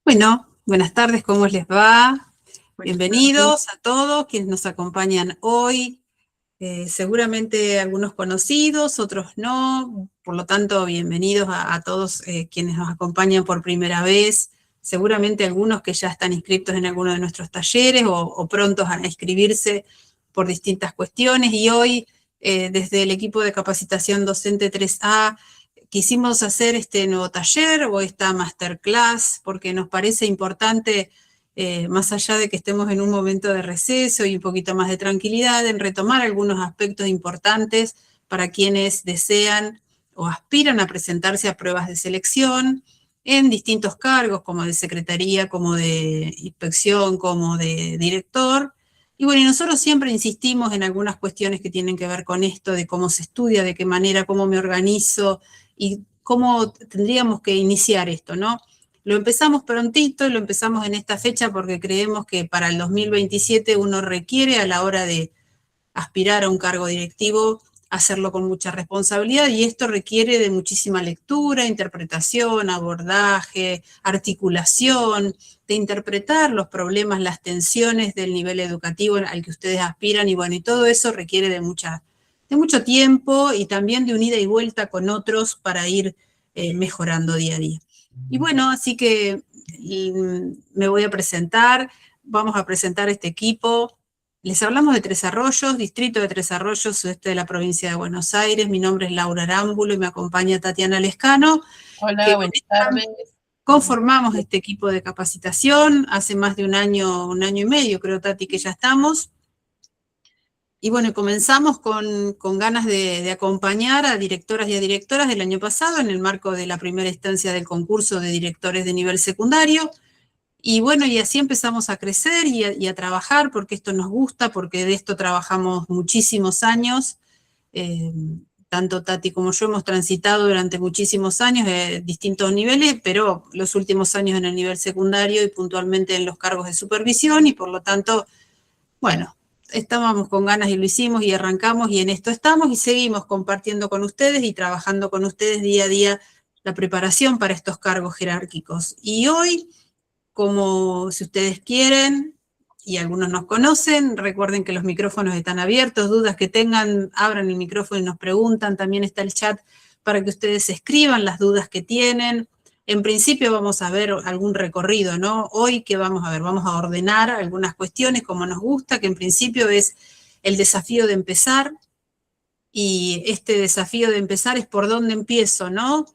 Bueno, buenas tardes, ¿cómo les va? Buenas tardes. Bienvenidos a todos quienes nos acompañan hoy. Seguramente algunos conocidos, otros no, por lo tanto, bienvenidos a todos quienes nos acompañan por primera vez. Seguramente algunos que ya están inscritos en alguno de nuestros talleres o prontos a inscribirse por distintas cuestiones. Y hoy, desde el equipo de capacitación docente 3A, quisimos hacer este nuevo taller o esta masterclass porque nos parece importante, más allá de que estemos en un momento de receso y un poquito más de tranquilidad, en retomar algunos aspectos importantes para quienes desean o aspiran a presentarse a pruebas de selección en distintos cargos, como de secretaría, como de inspección, como de director. Y bueno, y nosotros siempre insistimos en algunas cuestiones que tienen que ver con esto, de cómo se estudia, de qué manera, cómo me organizo, y cómo tendríamos que iniciar esto, ¿no? Lo empezamos prontito, lo empezamos en esta fecha porque creemos que para el 2027 uno requiere a la hora de aspirar a un cargo directivo hacerlo con mucha responsabilidad y esto requiere de muchísima lectura, interpretación, abordaje, articulación, de interpretar los problemas, las tensiones del nivel educativo al que ustedes aspiran y bueno, y todo eso requiere de mucho tiempo y también de un ida y vuelta con otros para ir mejorando día a día. Y bueno, así que me voy a presentar, vamos a presentar este equipo. Les hablamos de Tres Arroyos, distrito de Tres Arroyos, sudeste de la provincia de Buenos Aires. Mi nombre es Laura Arámbulo y me acompaña Tatiana Lescano, Hola, que buenas tardes. conformamos este equipo de capacitación hace más de un año y medio, creo, Tati, que ya estamos. Y bueno, comenzamos con ganas de acompañar a directoras y a directoras del año pasado en el marco de la primera instancia del concurso de directores de nivel secundario. Y bueno, y así empezamos a crecer y a trabajar porque esto nos gusta, porque de esto trabajamos muchísimos años. Eh, Tanto Tati como yo hemos transitado durante muchísimos años de distintos niveles, pero los últimos años en el nivel secundario y puntualmente en los cargos de supervisión y por lo tanto, bueno, estábamos con ganas y lo hicimos y arrancamos y en esto estamos y seguimos compartiendo con ustedes y trabajando con ustedes día a día la preparación para estos cargos jerárquicos. Y hoy, como si ustedes quieren, y algunos nos conocen, recuerden que los micrófonos están abiertos, dudas que tengan, abran el micrófono y nos preguntan, también está el chat para que ustedes escriban las dudas que tienen. En principio vamos a ver algún recorrido, ¿no? Hoy, ¿qué vamos a ver? Vamos a ordenar algunas cuestiones como nos gusta, que en principio es el desafío de empezar, y este desafío de empezar es por dónde empiezo, ¿no?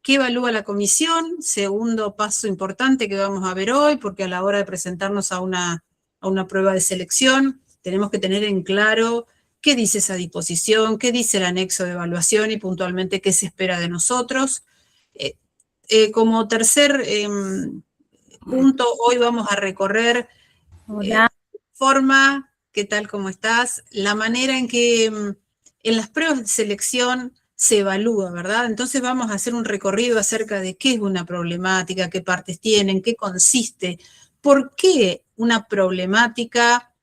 ¿Qué evalúa la comisión? Segundo paso importante que vamos a ver hoy, porque a la hora de presentarnos a una prueba de selección, tenemos que tener en claro qué dice esa disposición, qué dice el anexo de evaluación y puntualmente qué se espera de nosotros. Como tercer punto, hoy vamos a recorrer Hola. forma, ¿qué tal, cómo estás? La manera en que en las pruebas de selección se evalúa, ¿verdad? Entonces vamos a hacer un recorrido acerca de qué es una problemática, qué partes tienen, qué consiste, por qué una problemática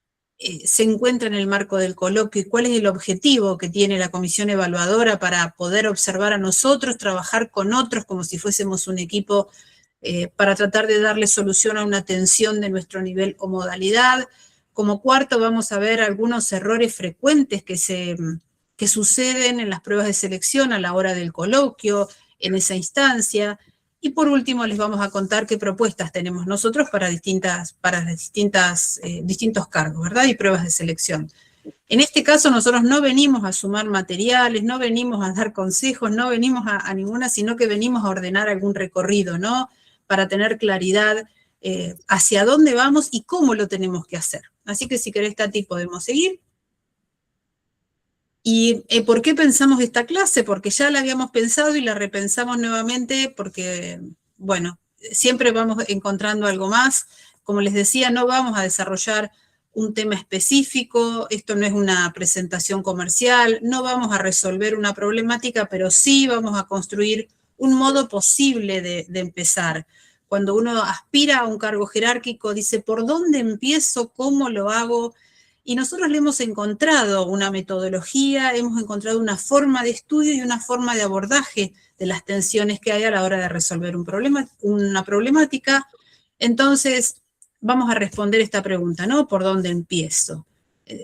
se encuentra en el marco del coloquio y cuál es el objetivo que tiene la comisión evaluadora para poder observar a nosotros, trabajar con otros como si fuésemos un equipo para tratar de darle solución a una tensión de nuestro nivel o modalidad. Como cuarto, vamos a ver algunos errores frecuentes que suceden en las pruebas de selección a la hora del coloquio, en esa instancia. Y por último, les vamos a contar qué propuestas tenemos nosotros para distintos cargos, ¿verdad? Y pruebas de selección. En este caso, nosotros no venimos a sumar materiales, no venimos a dar consejos, no venimos a ninguna, sino que venimos a ordenar algún recorrido, ¿no? Para tener claridad hacia dónde vamos y cómo lo tenemos que hacer. Así que si querés, Tati, podemos seguir. ¿Y por qué pensamos esta clase? Porque ya la habíamos pensado y la repensamos nuevamente porque, bueno, siempre vamos encontrando algo más. Como les decía, no vamos a desarrollar un tema específico, esto no es una presentación comercial, no vamos a resolver una problemática, pero sí vamos a construir un modo posible de empezar. Cuando uno aspira a un cargo jerárquico, dice, ¿por dónde empiezo? ¿Cómo lo hago? Y nosotros le hemos encontrado una metodología, hemos encontrado una forma de estudio y una forma de abordaje de las tensiones que hay a la hora de resolver una problemática. Entonces, vamos a responder esta pregunta, ¿no? ¿Por dónde empiezo?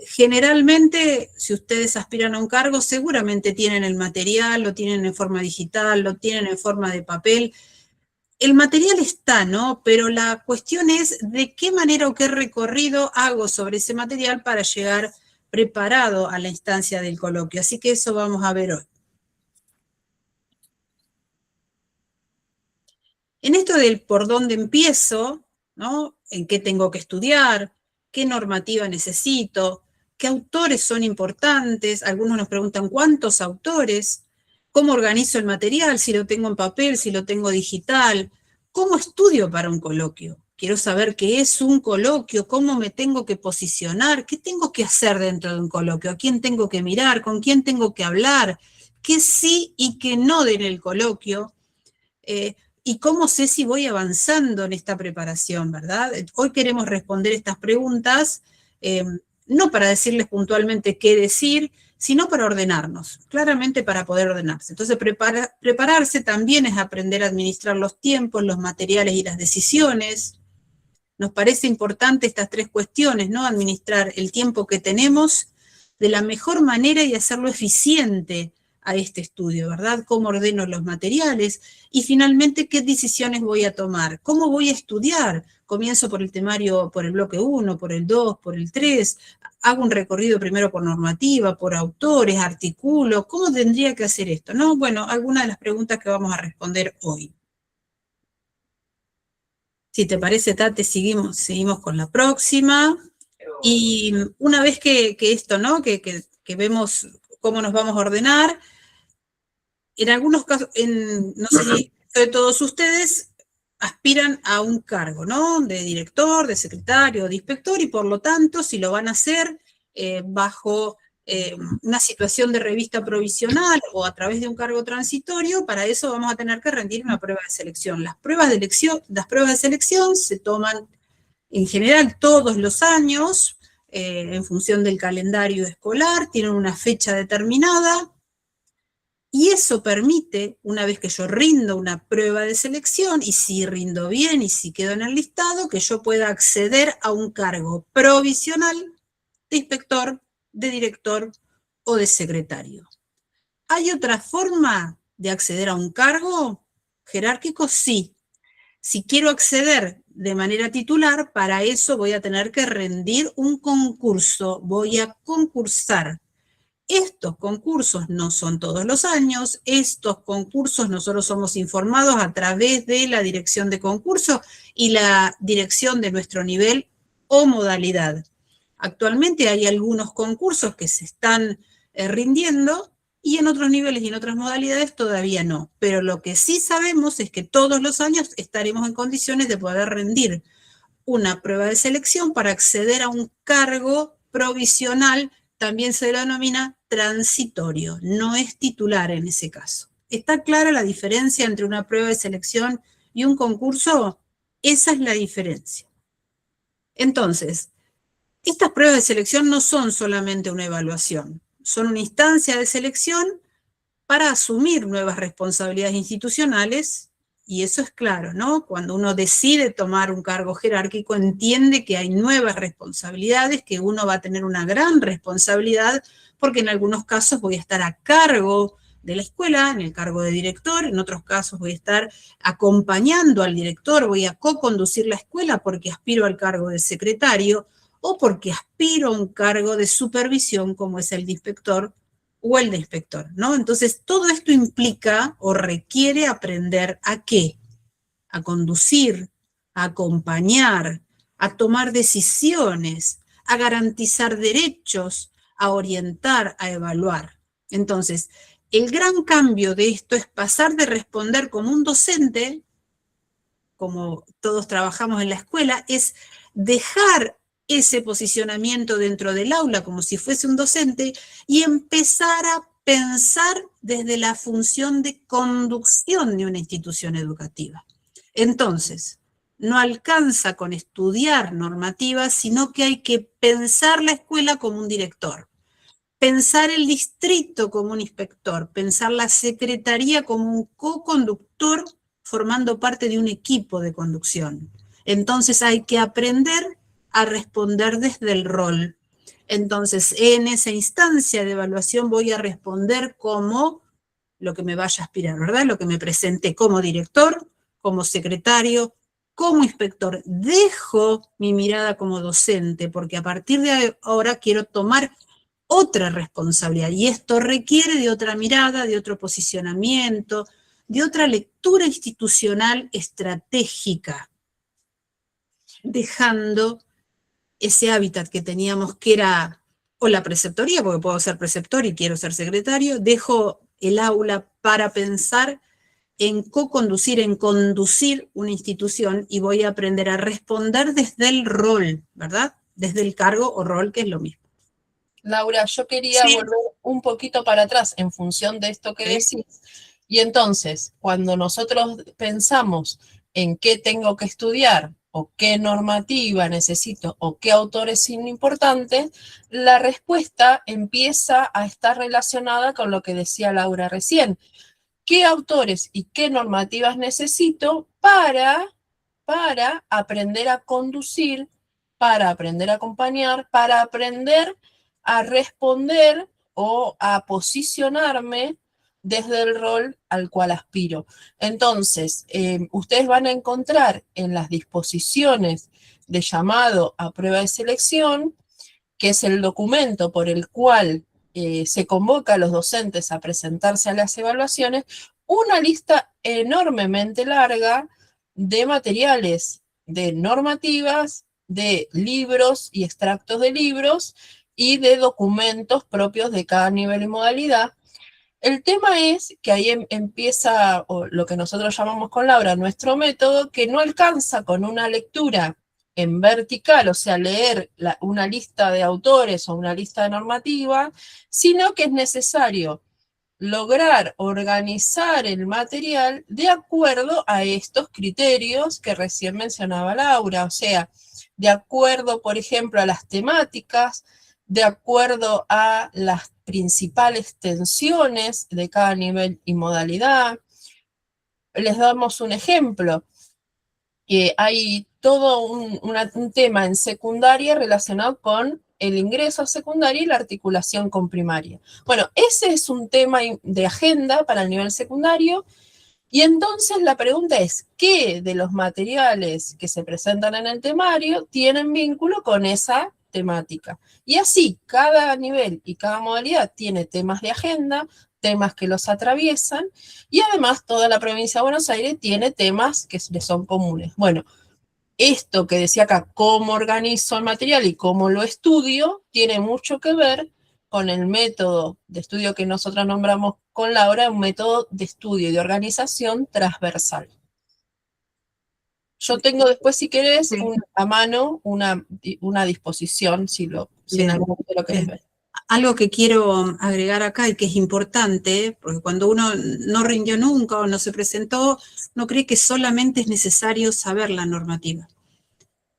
Generalmente, si ustedes aspiran a un cargo, seguramente tienen el material, lo tienen en forma digital, lo tienen en forma de papel. El material está, ¿no? Pero la cuestión es de qué manera o qué recorrido hago sobre ese material para llegar preparado a la instancia del coloquio. Así que eso vamos a ver hoy. En esto del por dónde empiezo, ¿no? En qué tengo que estudiar, qué normativa necesito, qué autores son importantes. Algunos nos preguntan cuántos autores, cómo organizo el material, si lo tengo en papel, si lo tengo digital, cómo estudio para un coloquio. Quiero saber qué es un coloquio, cómo me tengo que posicionar, qué tengo que hacer dentro de un coloquio, a quién tengo que mirar, con quién tengo que hablar, qué sí y qué no en el coloquio. Y cómo sé si voy avanzando en esta preparación, ¿verdad? Hoy queremos responder estas preguntas, no para decirles puntualmente qué decir, sino para ordenarnos, claramente para poder ordenarse. Entonces, prepararse también es aprender a administrar los tiempos, los materiales y las decisiones. Nos parece importante estas tres cuestiones, ¿no? Administrar el tiempo que tenemos de la mejor manera y hacerlo eficiente a este estudio, ¿verdad? Cómo ordeno los materiales y finalmente qué decisiones voy a tomar, cómo voy a estudiar. Comienzo por el temario, por el bloque 1, por el 2, por el 3, hago un recorrido primero por normativa, por autores, artículos, ¿cómo tendría que hacer esto? ¿No? Bueno, algunas de las preguntas que vamos a responder hoy. Si te parece, Tate, seguimos con la próxima. Y una vez que esto, ¿no? Que vemos cómo nos vamos a ordenar, en algunos casos, no sé si de todos ustedes aspiran a un cargo, ¿no? De director, de secretario, de inspector, y por lo tanto, si lo van a hacer bajo una situación de revista provisional o a través de un cargo transitorio, para eso vamos a tener que rendir una prueba de selección. Las pruebas de selección se toman en general todos los años, en función del calendario escolar, tienen una fecha determinada, y eso permite, una vez que yo rindo una prueba de selección, y si rindo bien y si quedo en el listado, que yo pueda acceder a un cargo provisional de inspector, de director o de secretario. ¿Hay otra forma de acceder a un cargo jerárquico? Sí. Si quiero acceder de manera titular, para eso voy a tener que rendir un concurso, voy a concursar. Estos concursos no son todos los años, estos concursos nosotros somos informados a través de la dirección de concurso y la dirección de nuestro nivel o modalidad. Actualmente hay algunos concursos que se están rindiendo y en otros niveles y en otras modalidades todavía no. Pero lo que sí sabemos es que todos los años estaremos en condiciones de poder rendir una prueba de selección para acceder a un cargo provisional, también se denomina transitorio, no es titular en ese caso. ¿Está clara la diferencia entre una prueba de selección y un concurso? Esa es la diferencia. Entonces, estas pruebas de selección no son solamente una evaluación, son una instancia de selección para asumir nuevas responsabilidades institucionales, y eso es claro, ¿no? Cuando uno decide tomar un cargo jerárquico, entiende que hay nuevas responsabilidades, que uno va a tener una gran responsabilidad, porque en algunos casos voy a estar a cargo de la escuela, en el cargo de director, en otros casos voy a estar acompañando al director, voy a co-conducir la escuela porque aspiro al cargo de secretario, o porque aspiro a un cargo de supervisión como es el de inspector o el de inspector, ¿no? Entonces, todo esto implica o requiere aprender ¿a qué? A conducir, a acompañar, a tomar decisiones, a garantizar derechos, a orientar, a evaluar. Entonces, el gran cambio de esto es pasar de responder como un docente, como todos trabajamos en la escuela, es dejar ese posicionamiento dentro del aula como si fuese un docente y empezar a pensar desde la función de conducción de una institución educativa. Entonces, no alcanza con estudiar normativas, sino que hay que pensar la escuela como un director, pensar el distrito como un inspector, pensar la secretaría como un co-conductor formando parte de un equipo de conducción. Entonces hay que aprender a responder desde el rol. Entonces, en esa instancia de evaluación voy a responder como lo que me vaya a aspirar, ¿verdad? Lo que me presenté como director, como secretario, como inspector. Dejo mi mirada como docente, porque a partir de ahora quiero tomar otra responsabilidad, y esto requiere de otra mirada, de otro posicionamiento, de otra lectura institucional estratégica, dejando ese hábitat que teníamos, que era o la preceptoría, porque puedo ser preceptor y quiero ser secretario, dejo el aula para pensar en co-conducir, en conducir una institución, y voy a aprender a responder desde el rol, ¿verdad? Desde el cargo o rol, que es lo mismo. Laura, yo quería volver un poquito para atrás en función de esto que decís. Y entonces, cuando nosotros pensamos en qué tengo que estudiar, o qué normativa necesito, o qué autores son importantes, la respuesta empieza a estar relacionada con lo que decía Laura recién. ¿Qué autores y qué normativas necesito para aprender a conducir, para aprender a acompañar, para aprender a responder o a posicionarme desde el rol al cual aspiro? Entonces, ustedes van a encontrar en las disposiciones de llamado a prueba de selección, que es el documento por el cual se convoca a los docentes a presentarse a las evaluaciones, una lista enormemente larga de materiales, de normativas, de libros y extractos de libros y de documentos propios de cada nivel y modalidad. El tema es que ahí empieza lo que nosotros llamamos con Laura nuestro método, que no alcanza con una lectura en vertical, o sea, leer una lista de autores o una lista de normativa, sino que es necesario lograr organizar el material de acuerdo a estos criterios que recién mencionaba Laura, o sea, de acuerdo, por ejemplo, a las temáticas, de acuerdo a las principales tensiones de cada nivel y modalidad. Les damos un ejemplo, que hay todo un tema en secundaria relacionado con el ingreso a secundaria y la articulación con primaria. Bueno, ese es un tema de agenda para el nivel secundario, y entonces la pregunta es, ¿qué de los materiales que se presentan en el temario tienen vínculo con esa temática? Y así, cada nivel y cada modalidad tiene temas de agenda, temas que los atraviesan, y además toda la provincia de Buenos Aires tiene temas que le son comunes. Bueno, esto que decía acá, cómo organizo el material y cómo lo estudio, tiene mucho que ver con el método de estudio que nosotros nombramos con Laura, un método de estudio y de organización transversal. Yo tengo después, si querés, a mano una disposición, si en algún momento lo querés ver. Algo que quiero agregar acá y que es importante, porque cuando uno no rindió nunca o no se presentó, no cree que solamente es necesario saber la normativa.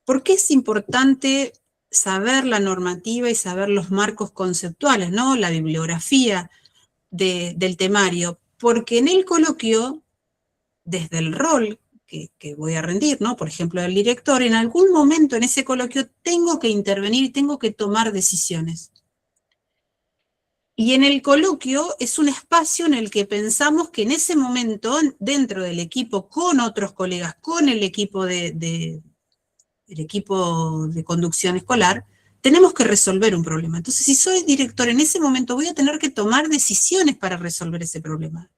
¿Por qué es importante saber la normativa y saber los marcos conceptuales, ¿no? La bibliografía del temario? Porque en el coloquio, desde el rol que voy a rendir, ¿no? Por ejemplo, el director, en algún momento en ese coloquio tengo que intervenir y tengo que tomar decisiones. Y en el coloquio es un espacio en el que pensamos que en ese momento, dentro del equipo, con otros colegas, con el equipo el equipo de conducción escolar, tenemos que resolver un problema. Entonces, si soy director, en ese momento voy a tener que tomar decisiones para resolver ese problema.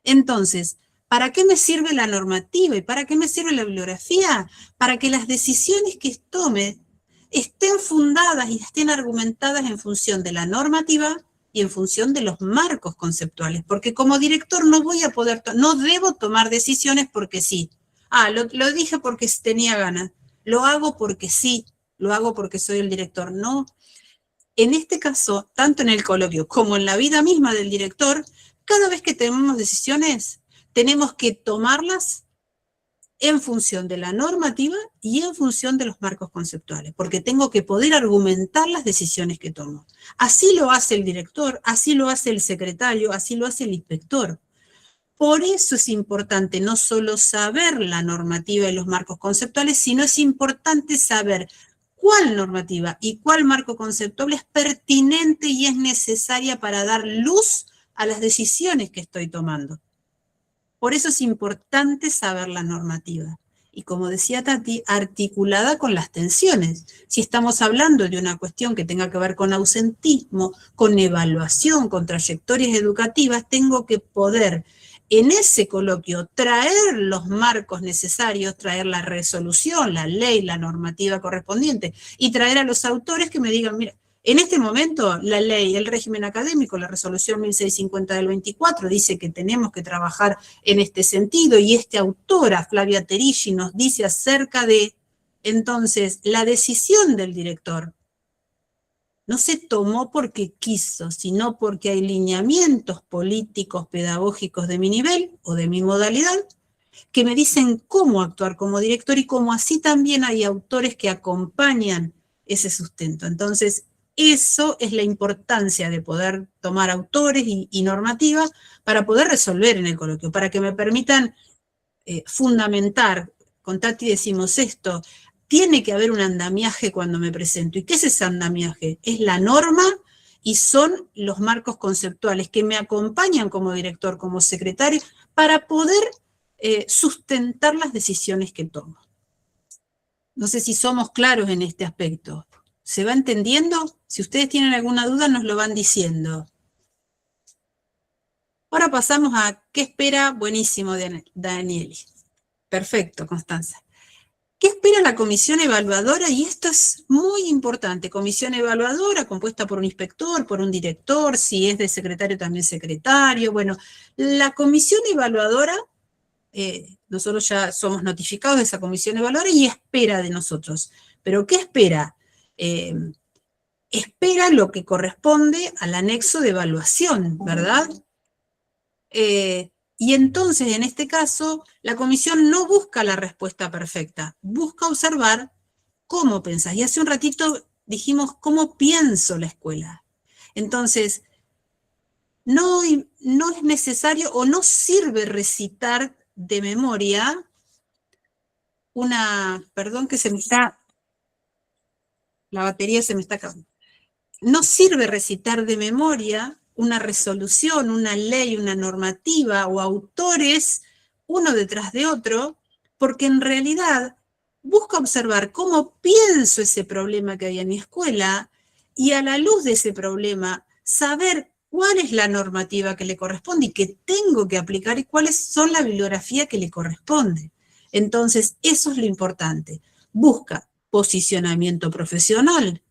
Entonces, ¿para qué me sirve la normativa y para qué me sirve la bibliografía? Para que las decisiones que tome estén fundadas y estén argumentadas en función de la normativa y en función de los marcos conceptuales, porque como director no voy a poder, no debo tomar decisiones porque sí. Lo dije porque tenía ganas, lo hago porque sí, lo hago porque soy el director. No, en este caso, tanto en el coloquio como en la vida misma del director, cada vez que tenemos decisiones, tenemos que tomarlas en función de la normativa y en función de los marcos conceptuales, porque tengo que poder argumentar las decisiones que tomo. Así lo hace el director, así lo hace el secretario, así lo hace el inspector. Por eso es importante no solo saber la normativa y los marcos conceptuales, sino es importante saber cuál normativa y cuál marco conceptual es pertinente y es necesaria para dar luz a las decisiones que estoy tomando. Por eso es importante saber la normativa. Y como decía Tati, articulada con las tensiones. Si estamos hablando de una cuestión que tenga que ver con ausentismo, con evaluación, con trayectorias educativas, tengo que poder en ese coloquio traer los marcos necesarios, traer la resolución, la ley, la normativa correspondiente, y traer a los autores que me digan, mira, en este momento la ley, el régimen académico, la resolución 1650 del 24, dice que tenemos que trabajar en este sentido, y esta autora, Flavia Terigi, nos dice acerca de, entonces, la decisión del director no se tomó porque quiso, sino porque hay lineamientos políticos, pedagógicos de mi nivel o de mi modalidad que me dicen cómo actuar como director y como así también hay autores que acompañan ese sustento. Entonces, eso es la importancia de poder tomar autores y normativas para poder resolver en el coloquio, para que me permitan fundamentar. Con Tati decimos esto, tiene que haber un andamiaje cuando me presento. ¿Y qué es ese andamiaje? Es la norma y son los marcos conceptuales que me acompañan como director, como secretario, para poder sustentar las decisiones que tomo. No sé si somos claros en este aspecto. ¿Se va entendiendo? Si ustedes tienen alguna duda, nos lo van diciendo. Ahora pasamos a ¿qué espera? Buenísimo, Danieli. Perfecto, Constanza. ¿Qué espera la comisión evaluadora? Y esto es muy importante. Comisión evaluadora compuesta por un inspector, por un director, si es de secretario también secretario. Bueno, la comisión evaluadora, nosotros ya somos notificados de esa comisión evaluadora y espera de nosotros. ¿Pero qué espera? Espera lo que corresponde al anexo de evaluación, ¿verdad? Y entonces, en este caso, la comisión no busca la respuesta perfecta, busca observar cómo pensás. Y hace un ratito dijimos cómo pienso la escuela. Entonces, no es necesario o no sirve recitar de memoria perdón que se me está, la batería se me está acabando. No sirve recitar de memoria una resolución, una ley, una normativa o autores uno detrás de otro, porque en realidad busca observar cómo pienso ese problema que hay en mi escuela y a la luz de ese problema saber cuál es la normativa que le corresponde y que tengo que aplicar y cuáles son la bibliografía que le corresponde. Entonces, eso es lo importante. Busca posicionamiento profesional,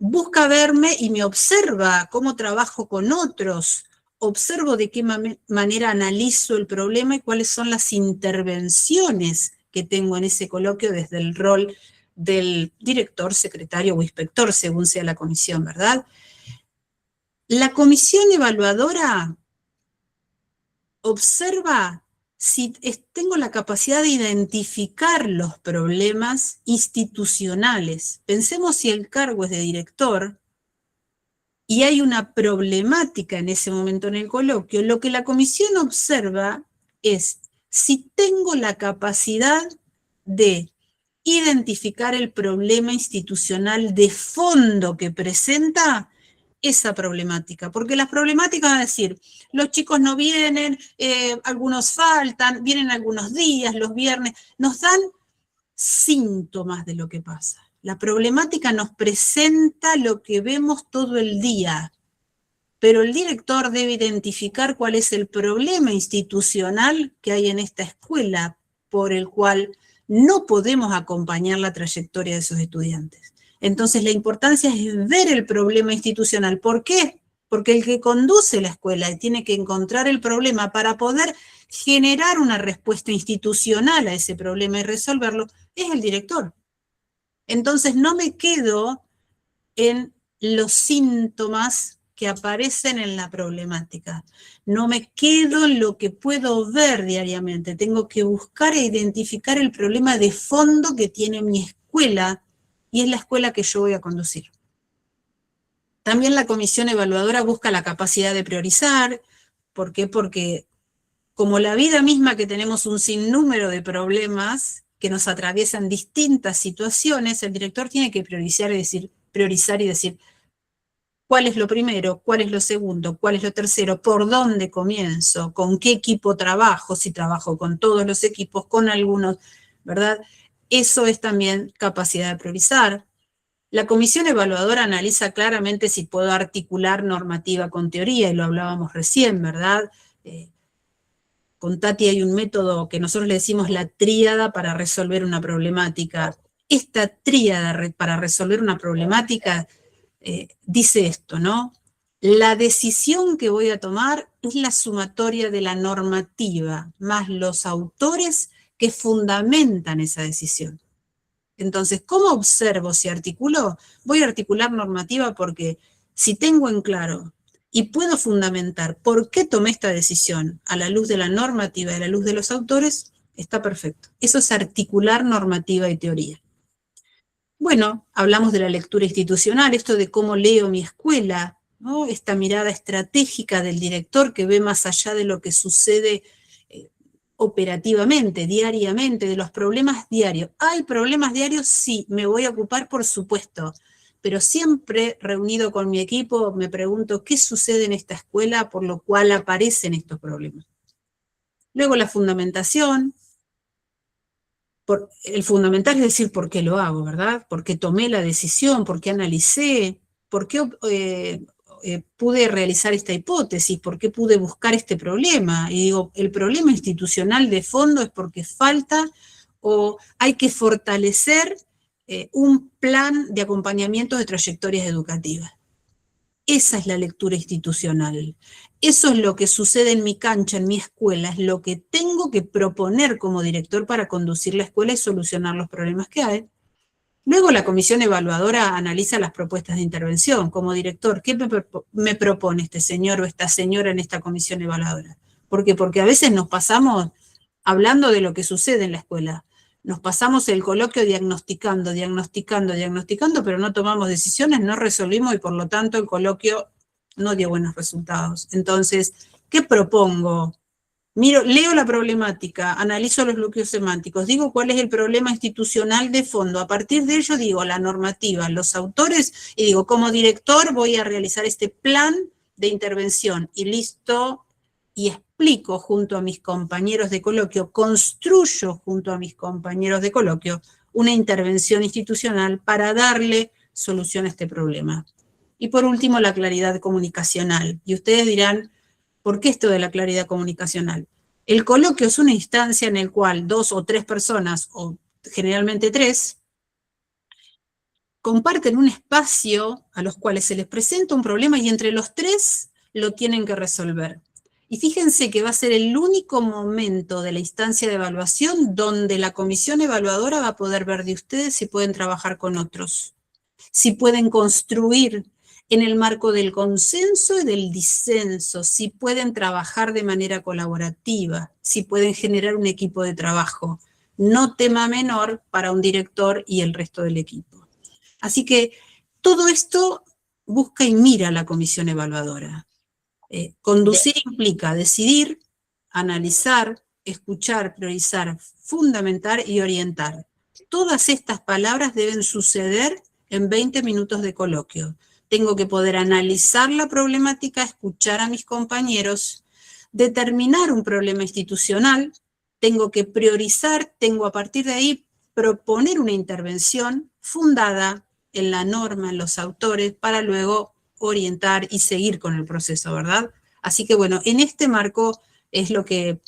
busca verme y me observa cómo trabajo con otros, observo de qué manera analizo el problema y cuáles son las intervenciones que tengo en ese coloquio desde el rol del director, secretario o inspector, según sea la comisión, ¿verdad? La comisión evaluadora observa si tengo la capacidad de identificar los problemas institucionales. Pensemos si el cargo es de director y hay una problemática en ese momento en el coloquio, lo que la comisión observa es si tengo la capacidad de identificar el problema institucional de fondo que presenta esa problemática, porque las problemáticas van a decir, los chicos no vienen, algunos faltan, vienen algunos días, los viernes, nos dan síntomas de lo que pasa. La problemática nos presenta lo que vemos todo el día, pero el director debe identificar cuál es el problema institucional que hay en esta escuela por el cual no podemos acompañar la trayectoria de esos estudiantes. Entonces la importancia es ver el problema institucional. ¿Por qué? Porque el que conduce la escuela tiene que encontrar el problema para poder generar una respuesta institucional a ese problema y resolverlo, es el director. Entonces no me quedo en los síntomas que aparecen en la problemática. No me quedo en lo que puedo ver diariamente. Tengo que buscar e identificar el problema de fondo que tiene mi escuela y es la escuela que yo voy a conducir. También la comisión evaluadora busca la capacidad de priorizar. ¿Por qué? Porque como la vida misma que tenemos un sinnúmero de problemas que nos atraviesan distintas situaciones, el director tiene que priorizar y decir cuál es lo primero, cuál es lo segundo, cuál es lo tercero, por dónde comienzo, con qué equipo trabajo, si trabajo con todos los equipos, con algunos, ¿verdad? Eso es también capacidad de priorizar. La comisión evaluadora analiza claramente si puedo articular normativa con teoría, y lo hablábamos recién, ¿verdad? Con Tati hay un método que nosotros le decimos la tríada para resolver una problemática. Esta tríada para resolver una problemática dice esto, ¿no? La decisión que voy a tomar es la sumatoria de la normativa, más los autores que fundamentan esa decisión. Entonces, ¿cómo observo si articulo? Voy a articular normativa porque si tengo en claro y puedo fundamentar por qué tomé esta decisión a la luz de la normativa y a la luz de los autores, está perfecto. Eso es articular normativa y teoría. Bueno, hablamos de la lectura institucional, esto de cómo leo mi escuela, ¿no? Esta mirada estratégica del director que ve más allá de lo que sucede operativamente, diariamente, de los problemas diarios. ¿Hay problemas diarios? Sí, me voy a ocupar, por supuesto, pero siempre reunido con mi equipo me pregunto qué sucede en esta escuela por lo cual aparecen estos problemas. Luego la fundamentación. El fundamental es decir por qué lo hago, ¿verdad? ¿Por qué tomé la decisión? ¿Por qué analicé? ¿Por qué pude realizar esta hipótesis? ¿Por qué pude buscar este problema? Y digo, el problema institucional de fondo es porque falta o hay que fortalecer un plan de acompañamiento de trayectorias educativas. Esa es la lectura institucional. Eso es lo que sucede en mi cancha, en mi escuela, es lo que tengo que proponer como director para conducir la escuela y solucionar los problemas que hay. Luego la comisión evaluadora analiza las propuestas de intervención. Como director, ¿qué me propone este señor o esta señora en esta comisión evaluadora? ¿Por qué? Porque a veces nos pasamos hablando de lo que sucede en la escuela. Nos pasamos el coloquio diagnosticando, pero no tomamos decisiones, no resolvimos y por lo tanto el coloquio no dio buenos resultados. Entonces, ¿qué propongo? Leo la problemática, analizo los bloqueos semánticos, digo cuál es el problema institucional de fondo, a partir de ello digo la normativa, los autores, y digo, como director voy a realizar este plan de intervención, y listo, y explico junto a mis compañeros de coloquio, construyo junto a mis compañeros de coloquio una intervención institucional para darle solución a este problema. Y por último, la claridad comunicacional. Y ustedes dirán, ¿por qué esto de la claridad comunicacional? El coloquio es una instancia en la cual 2 o 3 personas, o generalmente 3, comparten un espacio a los cuales se les presenta un problema y entre los 3 lo tienen que resolver. Y fíjense que va a ser el único momento de la instancia de evaluación donde la comisión evaluadora va a poder ver de ustedes si pueden trabajar con otros, si pueden construir en el marco del consenso y del disenso, si pueden trabajar de manera colaborativa, si pueden generar un equipo de trabajo. No tema menor para un director y el resto del equipo. Así que todo esto busca y mira la comisión evaluadora. Conducir implica decidir, analizar, escuchar, priorizar, fundamentar y orientar. Todas estas palabras deben suceder en 20 minutos de coloquio. Tengo que poder analizar la problemática, escuchar a mis compañeros, determinar un problema institucional, tengo que priorizar, tengo a partir de ahí proponer una intervención fundada en la norma, en los autores, para luego orientar y seguir con el proceso, ¿verdad? Así que bueno, en este marco es lo que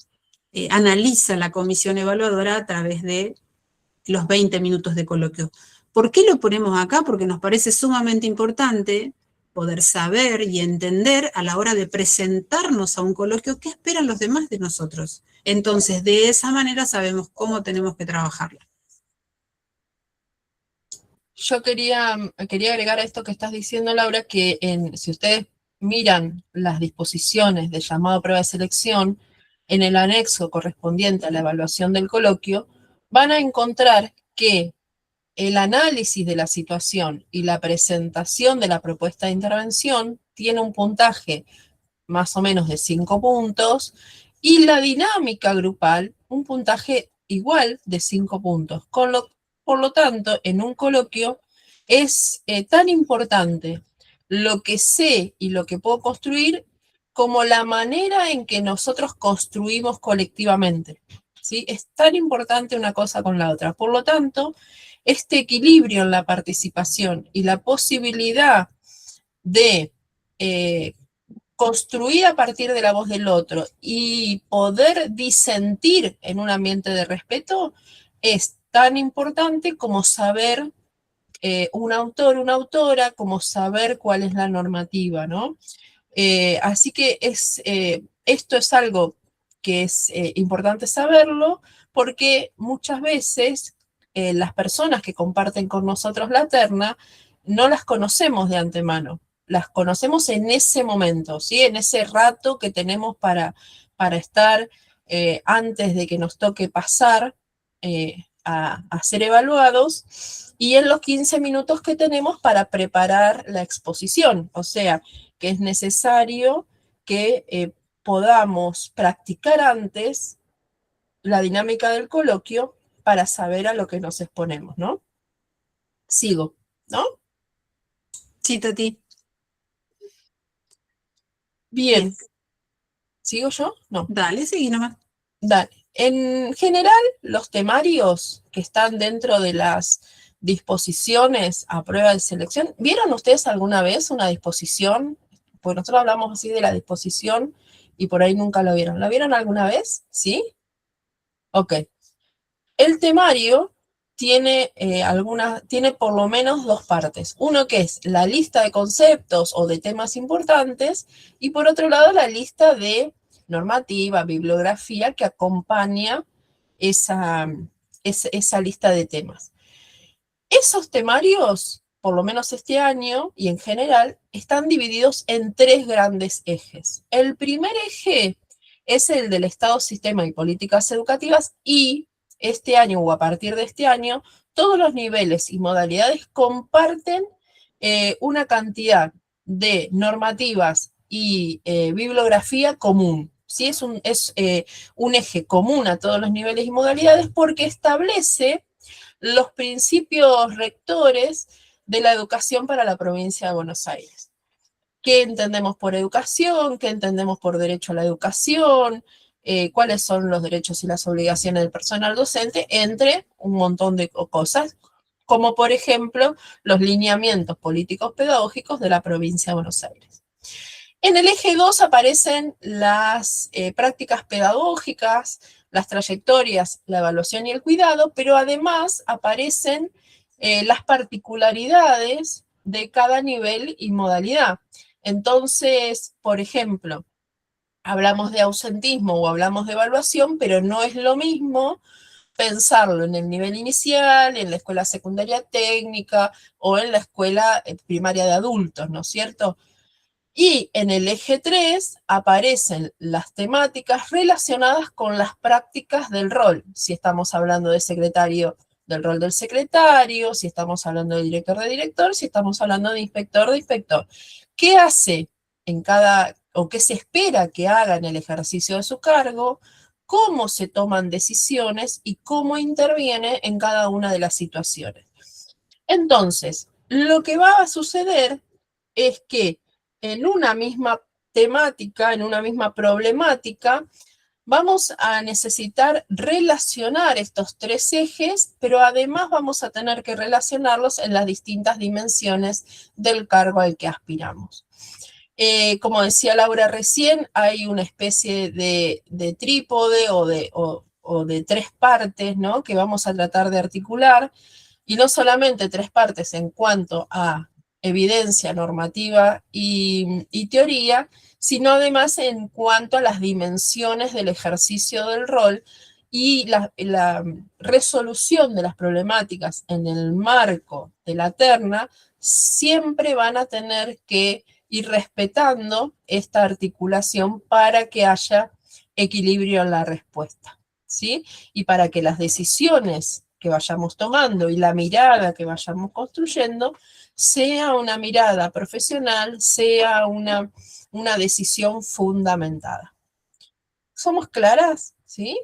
analiza la comisión evaluadora a través de los 20 minutos de coloquio. ¿Por qué lo ponemos acá? Porque nos parece sumamente importante poder saber y entender a la hora de presentarnos a un coloquio qué esperan los demás de nosotros. Entonces, de esa manera sabemos cómo tenemos que trabajarlo. Yo quería agregar a esto que estás diciendo, Laura, que si ustedes miran las disposiciones de llamado a prueba de selección, en el anexo correspondiente a la evaluación del coloquio, van a encontrar que el análisis de la situación y la presentación de la propuesta de intervención tiene un puntaje más o menos de 5 puntos Y la dinámica grupal, un puntaje igual de 5 puntos. Por lo tanto, en un coloquio es tan importante lo que sé y lo que puedo construir como la manera en que nosotros construimos colectivamente. ¿Sí? Es tan importante una cosa con la otra. Por lo tanto, este equilibrio en la participación y la posibilidad de construir a partir de la voz del otro y poder disentir en un ambiente de respeto es tan importante como saber un autor, una autora, como saber cuál es la normativa, ¿no? Así que esto es algo que es importante saberlo porque muchas veces las personas que comparten con nosotros la terna no las conocemos de antemano, las conocemos en ese momento, ¿sí? En ese rato que tenemos para estar antes de que nos toque pasar a ser evaluados y en los 15 minutos que tenemos para preparar la exposición, o sea, que es necesario que podamos practicar antes la dinámica del coloquio para saber a lo que nos exponemos, ¿no? Sigo, ¿no? Sí, Tati. Bien. ¿Sigo yo? No. Dale, seguí nomás. Dale. En general, los temarios que están dentro de las disposiciones a prueba de selección, ¿vieron ustedes alguna vez una disposición? Pues nosotros hablamos así de la disposición y por ahí nunca lo vieron. ¿La vieron alguna vez? ¿Sí? Ok. El temario tiene, tiene por lo menos dos partes. Uno que es la lista de conceptos o de temas importantes y por otro lado la lista de normativa, bibliografía que acompaña esa lista de temas. Esos temarios, por lo menos este año y en general, están divididos en tres grandes ejes. El primer eje es el del Estado, sistema y políticas educativas y este año o a partir de este año, todos los niveles y modalidades comparten una cantidad de normativas y bibliografía común. ¿Sí? Es un eje común a todos los niveles y modalidades porque establece los principios rectores de la educación para la provincia de Buenos Aires. ¿Qué entendemos por educación? ¿Qué entendemos por derecho a la educación? ¿Cuáles son los derechos y las obligaciones del personal docente? Entre un montón de cosas, como por ejemplo los lineamientos políticos pedagógicos de la provincia de Buenos Aires. En el eje 2 aparecen las prácticas pedagógicas, las trayectorias, la evaluación y el cuidado, pero además aparecen las particularidades de cada nivel y modalidad. Entonces, por ejemplo, hablamos de ausentismo o hablamos de evaluación, pero no es lo mismo pensarlo en el nivel inicial, en la escuela secundaria técnica o en la escuela primaria de adultos, ¿no es cierto? Y en el eje 3 aparecen las temáticas relacionadas con las prácticas del rol. Si estamos hablando de secretario, del rol del secretario, si estamos hablando de director, si estamos hablando de inspector. ¿Qué hace en cada, o qué se espera que haga en el ejercicio de su cargo? ¿Cómo se toman decisiones y cómo interviene en cada una de las situaciones? Entonces, lo que va a suceder es que en una misma temática, en una misma problemática, vamos a necesitar relacionar estos tres ejes, pero además vamos a tener que relacionarlos en las distintas dimensiones del cargo al que aspiramos. Como decía Laura recién, hay una especie de trípode o de tres partes, ¿no?, que vamos a tratar de articular, y no solamente tres partes en cuanto a evidencia normativa y teoría, sino además en cuanto a las dimensiones del ejercicio del rol y la resolución de las problemáticas en el marco de la terna siempre van a tener que ir respetando esta articulación para que haya equilibrio en la respuesta, ¿sí? Y para que las decisiones que vayamos tomando y la mirada que vayamos construyendo sea una mirada profesional, sea una decisión fundamentada. ¿Somos claras? ¿Sí?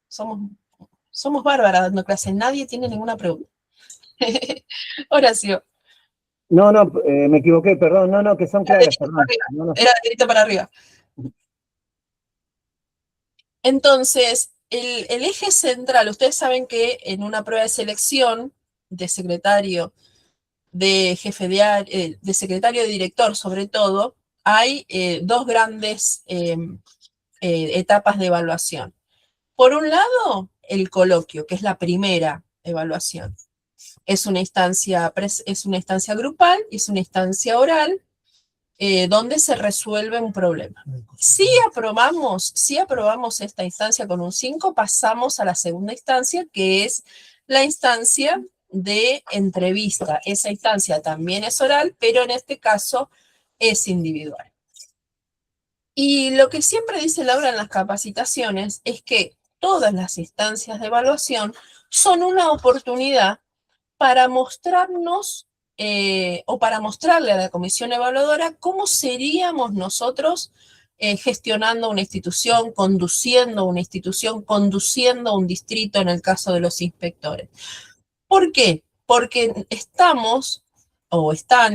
Somos bárbaras dando clase, nadie tiene ninguna pregunta. Horacio. No, me equivoqué, perdón, no, que son claras, perdón. No. Era dedito para arriba. Entonces, el eje central, ustedes saben que en una prueba de selección de secretario, de jefe de secretario de director sobre todo, hay dos grandes etapas de evaluación. Por un lado, el coloquio, que es la primera evaluación. Es una instancia grupal, es una instancia oral, donde se resuelve un problema. Si aprobamos esta instancia con un 5, pasamos a la segunda instancia, que es la instancia de entrevista. Esa instancia también es oral, pero en este caso es individual. Y lo que siempre dice Laura en las capacitaciones es que todas las instancias de evaluación son una oportunidad para mostrarnos o para mostrarle a la comisión evaluadora cómo seríamos nosotros gestionando una institución, conduciendo una institución, conduciendo un distrito en el caso de los inspectores. ¿Por qué? Porque están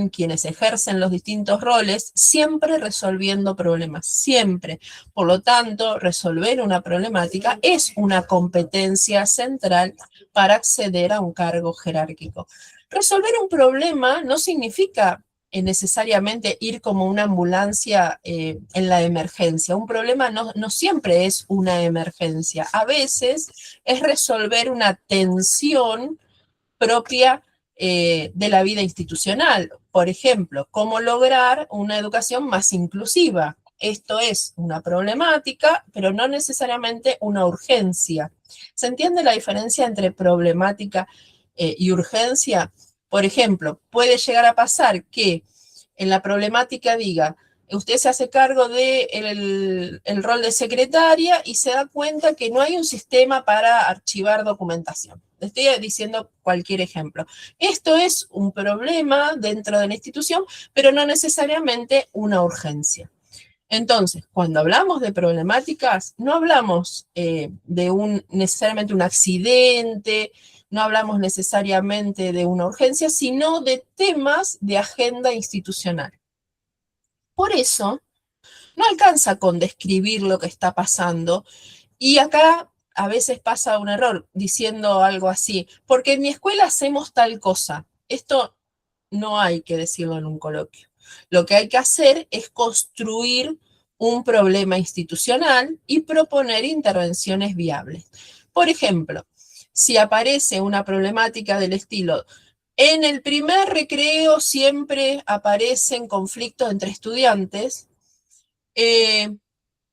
quienes ejercen los distintos roles siempre resolviendo problemas, siempre. Por lo tanto, resolver una problemática es una competencia central para acceder a un cargo jerárquico. Resolver un problema no significa necesariamente ir como una ambulancia en la emergencia. Un problema no siempre es una emergencia. A veces es resolver una tensión propia de la vida institucional. Por ejemplo, cómo lograr una educación más inclusiva. Esto es una problemática, pero no necesariamente una urgencia. ¿Se entiende la diferencia entre problemática y urgencia? Por ejemplo, puede llegar a pasar que en la problemática diga, usted se hace cargo del rol de secretaria y se da cuenta que no hay un sistema para archivar documentación. Le estoy diciendo cualquier ejemplo. Esto es un problema dentro de la institución, pero no necesariamente una urgencia. Entonces, cuando hablamos de problemáticas, no hablamos necesariamente un accidente, no hablamos necesariamente de una urgencia, sino de temas de agenda institucional. Por eso, no alcanza con describir lo que está pasando. Y acá a veces pasa un error diciendo algo así, porque en mi escuela hacemos tal cosa. Esto no hay que decirlo en un coloquio. Lo que hay que hacer es construir un problema institucional y proponer intervenciones viables. Por ejemplo, si aparece una problemática del estilo, en el primer recreo siempre aparecen conflictos entre estudiantes,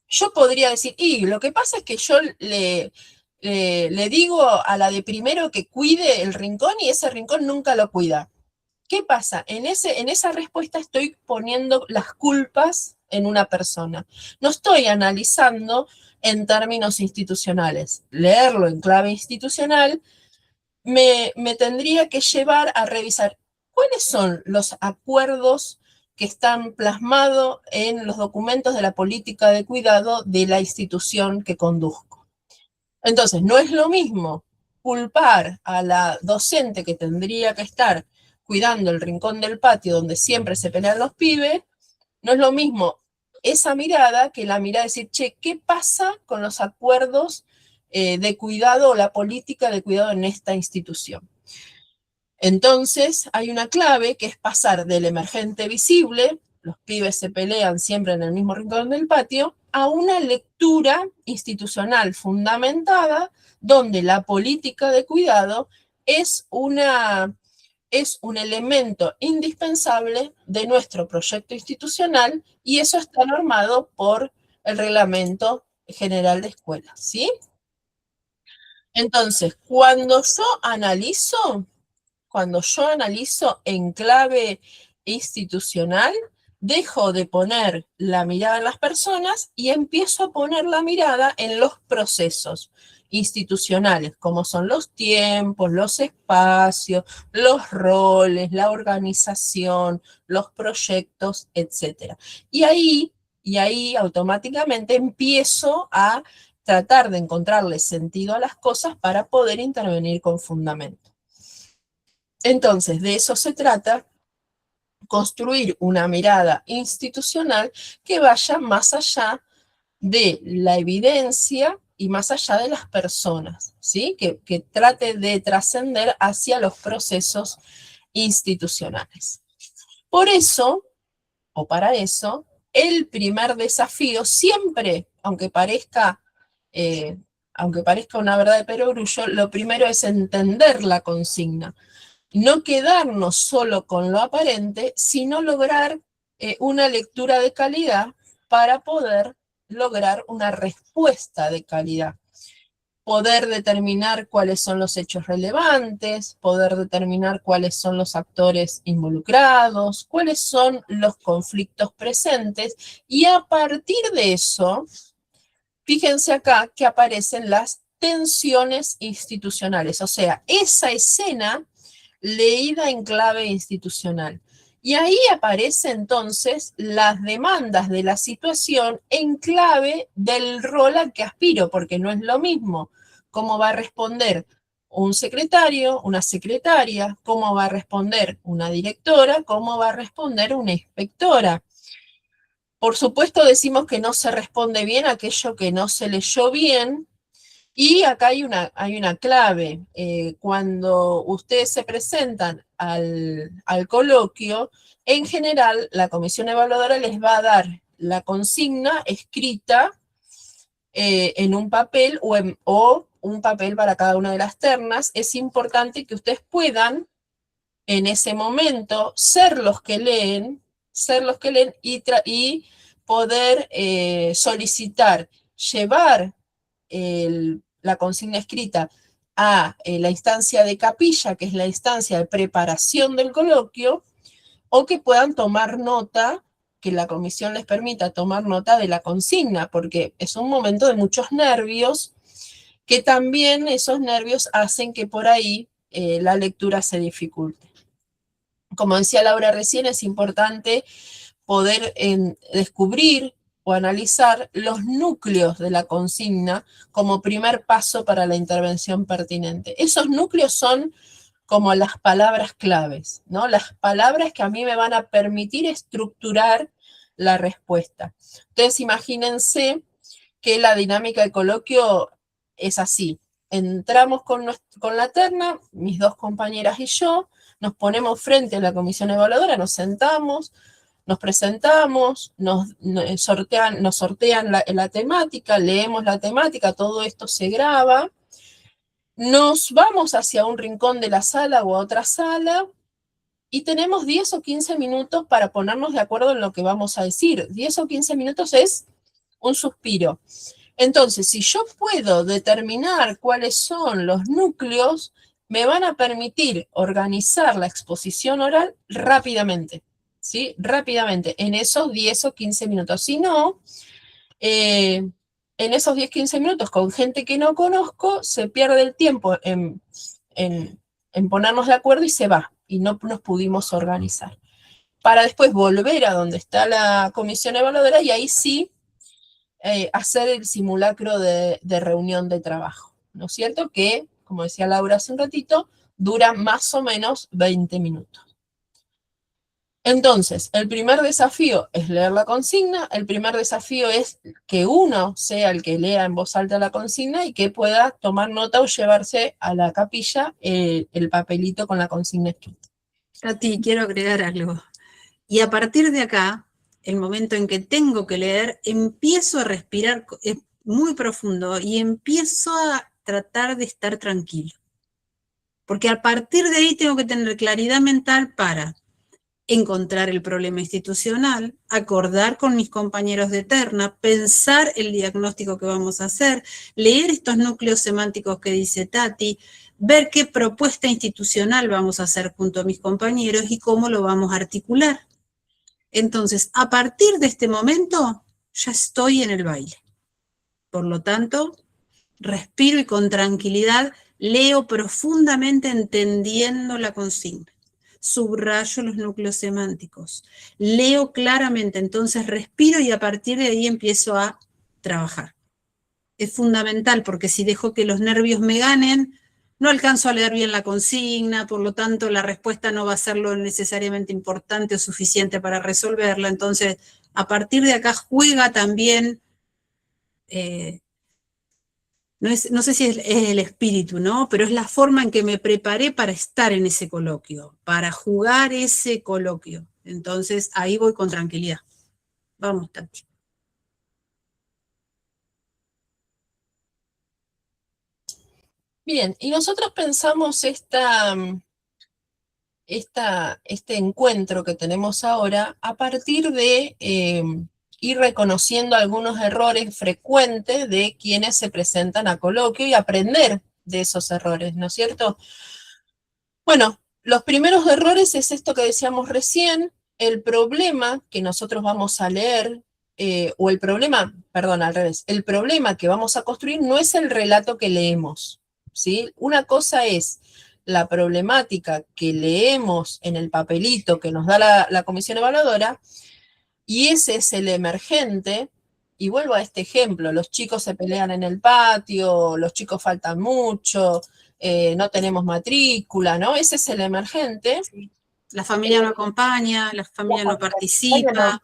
yo podría decir, y lo que pasa es que yo le digo a la de primero que cuide el rincón y ese rincón nunca lo cuida. ¿Qué pasa? En esa respuesta estoy poniendo las culpas en una persona. No estoy analizando en términos institucionales. Leerlo en clave institucional me tendría que llevar a revisar cuáles son los acuerdos que están plasmados en los documentos de la política de cuidado de la institución que conduzco. Entonces, no es lo mismo culpar a la docente que tendría que estar cuidando el rincón del patio donde siempre se pelean los pibes, no es lo mismo esa mirada que la mirada de decir, che, ¿qué pasa con los acuerdos de cuidado o la política de cuidado en esta institución? Entonces, hay una clave que es pasar del emergente visible, los pibes se pelean siempre en el mismo rincón del patio, a una lectura institucional fundamentada donde la política de cuidado es un elemento indispensable de nuestro proyecto institucional y eso está normado por el Reglamento General de Escuelas, ¿sí? Entonces, cuando yo analizo en clave institucional, dejo de poner la mirada en las personas y empiezo a poner la mirada en los procesos institucionales, como son los tiempos, los espacios, los roles, la organización, los proyectos, etc. Y ahí Y ahí automáticamente empiezo a tratar de encontrarle sentido a las cosas para poder intervenir con fundamento. Entonces, de eso se trata, construir una mirada institucional que vaya más allá de la evidencia y más allá de las personas, ¿sí? Que trate de trascender hacia los procesos institucionales. Por eso, o para eso, el primer desafío siempre, aunque parezca una verdad de perogrullo, lo primero es entender la consigna. No quedarnos solo con lo aparente, sino lograr una lectura de calidad para poder lograr una respuesta de calidad. Poder determinar cuáles son los hechos relevantes, poder determinar cuáles son los actores involucrados, cuáles son los conflictos presentes, y a partir de eso, fíjense acá que aparecen las tensiones institucionales, o sea, esa escena leída en clave institucional. Y ahí aparecen entonces las demandas de la situación en clave del rol al que aspiro, porque no es lo mismo cómo va a responder un secretario, una secretaria, cómo va a responder una directora, cómo va a responder una inspectora. Por supuesto decimos que no se responde bien aquello que no se leyó bien, y acá hay una clave. Cuando ustedes se presentan al coloquio, en general la comisión evaluadora les va a dar la consigna escrita en un papel o un papel para cada una de las ternas. Es importante que ustedes puedan en ese momento ser los que leen y poder solicitar, llevar la consigna escrita a la instancia de capilla, que es la instancia de preparación del coloquio, o que puedan tomar nota, que la comisión les permita tomar nota de la consigna, porque es un momento de muchos nervios, que también esos nervios hacen que por ahí la lectura se dificulte. Como decía Laura recién, es importante poder descubrir o analizar los núcleos de la consigna como primer paso para la intervención pertinente. Esos núcleos son como las palabras claves, ¿no? Las palabras que a mí me van a permitir estructurar la respuesta. Entonces, imagínense que la dinámica de coloquio es así. Entramos con la terna, mis dos compañeras y yo, nos ponemos frente a la comisión evaluadora, nos sentamos, nos presentamos, nos sortean la temática, leemos la temática, todo esto se graba, nos vamos hacia un rincón de la sala o a otra sala y tenemos 10 o 15 minutos para ponernos de acuerdo en lo que vamos a decir. 10 o 15 minutos es un suspiro. Entonces, si yo puedo determinar cuáles son los núcleos, me van a permitir organizar la exposición oral rápidamente. ¿Sí? Rápidamente, en esos 10 o 15 minutos. Si no, en esos 10 o 15 minutos con gente que no conozco, se pierde el tiempo en ponernos de acuerdo y se va, y no nos pudimos organizar. Para después volver a donde está la comisión evaluadora y ahí sí hacer el simulacro de reunión de trabajo, ¿no es cierto? Que, como decía Laura hace un ratito, dura más o menos 20 minutos. Entonces, el primer desafío es leer la consigna, el primer desafío es que uno sea el que lea en voz alta la consigna y que pueda tomar nota o llevarse a la capilla el papelito con la consigna escrita. Tati, quiero agregar algo. Y a partir de acá, el momento en que tengo que leer, empiezo a respirar muy profundo y empiezo a tratar de estar tranquilo. Porque a partir de ahí tengo que tener claridad mental para encontrar el problema institucional, acordar con mis compañeros de terna, pensar el diagnóstico que vamos a hacer, leer estos núcleos semánticos que dice Tati, ver qué propuesta institucional vamos a hacer junto a mis compañeros y cómo lo vamos a articular. Entonces, a partir de este momento, ya estoy en el baile. Por lo tanto, respiro y con tranquilidad leo profundamente entendiendo la consigna. subrayo los núcleos semánticos, leo claramente, entonces respiro y a partir de ahí empiezo a trabajar. Es fundamental porque si dejo que los nervios me ganen, no alcanzo a leer bien la consigna, por lo tanto la respuesta no va a ser lo necesariamente importante o suficiente para resolverla. Entonces, a partir de acá juega también, no sé si es el espíritu, ¿no? Pero es la forma en que me preparé para estar en ese coloquio, para jugar ese coloquio. Entonces, ahí voy con tranquilidad. Vamos, Tati. Bien, y nosotros pensamos este encuentro que tenemos ahora a partir de ir reconociendo algunos errores frecuentes de quienes se presentan a coloquio y aprender de esos errores, ¿no es cierto? Bueno, los primeros errores es esto que decíamos recién, el problema que nosotros vamos a leer, o el problema, perdón, al revés, el problema que vamos a construir no es el relato que leemos, ¿sí? Una cosa es la problemática que leemos en el papelito que nos da la comisión evaluadora, y ese es el emergente, y vuelvo a este ejemplo, los chicos se pelean en el patio, los chicos faltan mucho, no tenemos matrícula, ¿no? Ese es el emergente. Sí. La familia no acompaña, la familia no participa.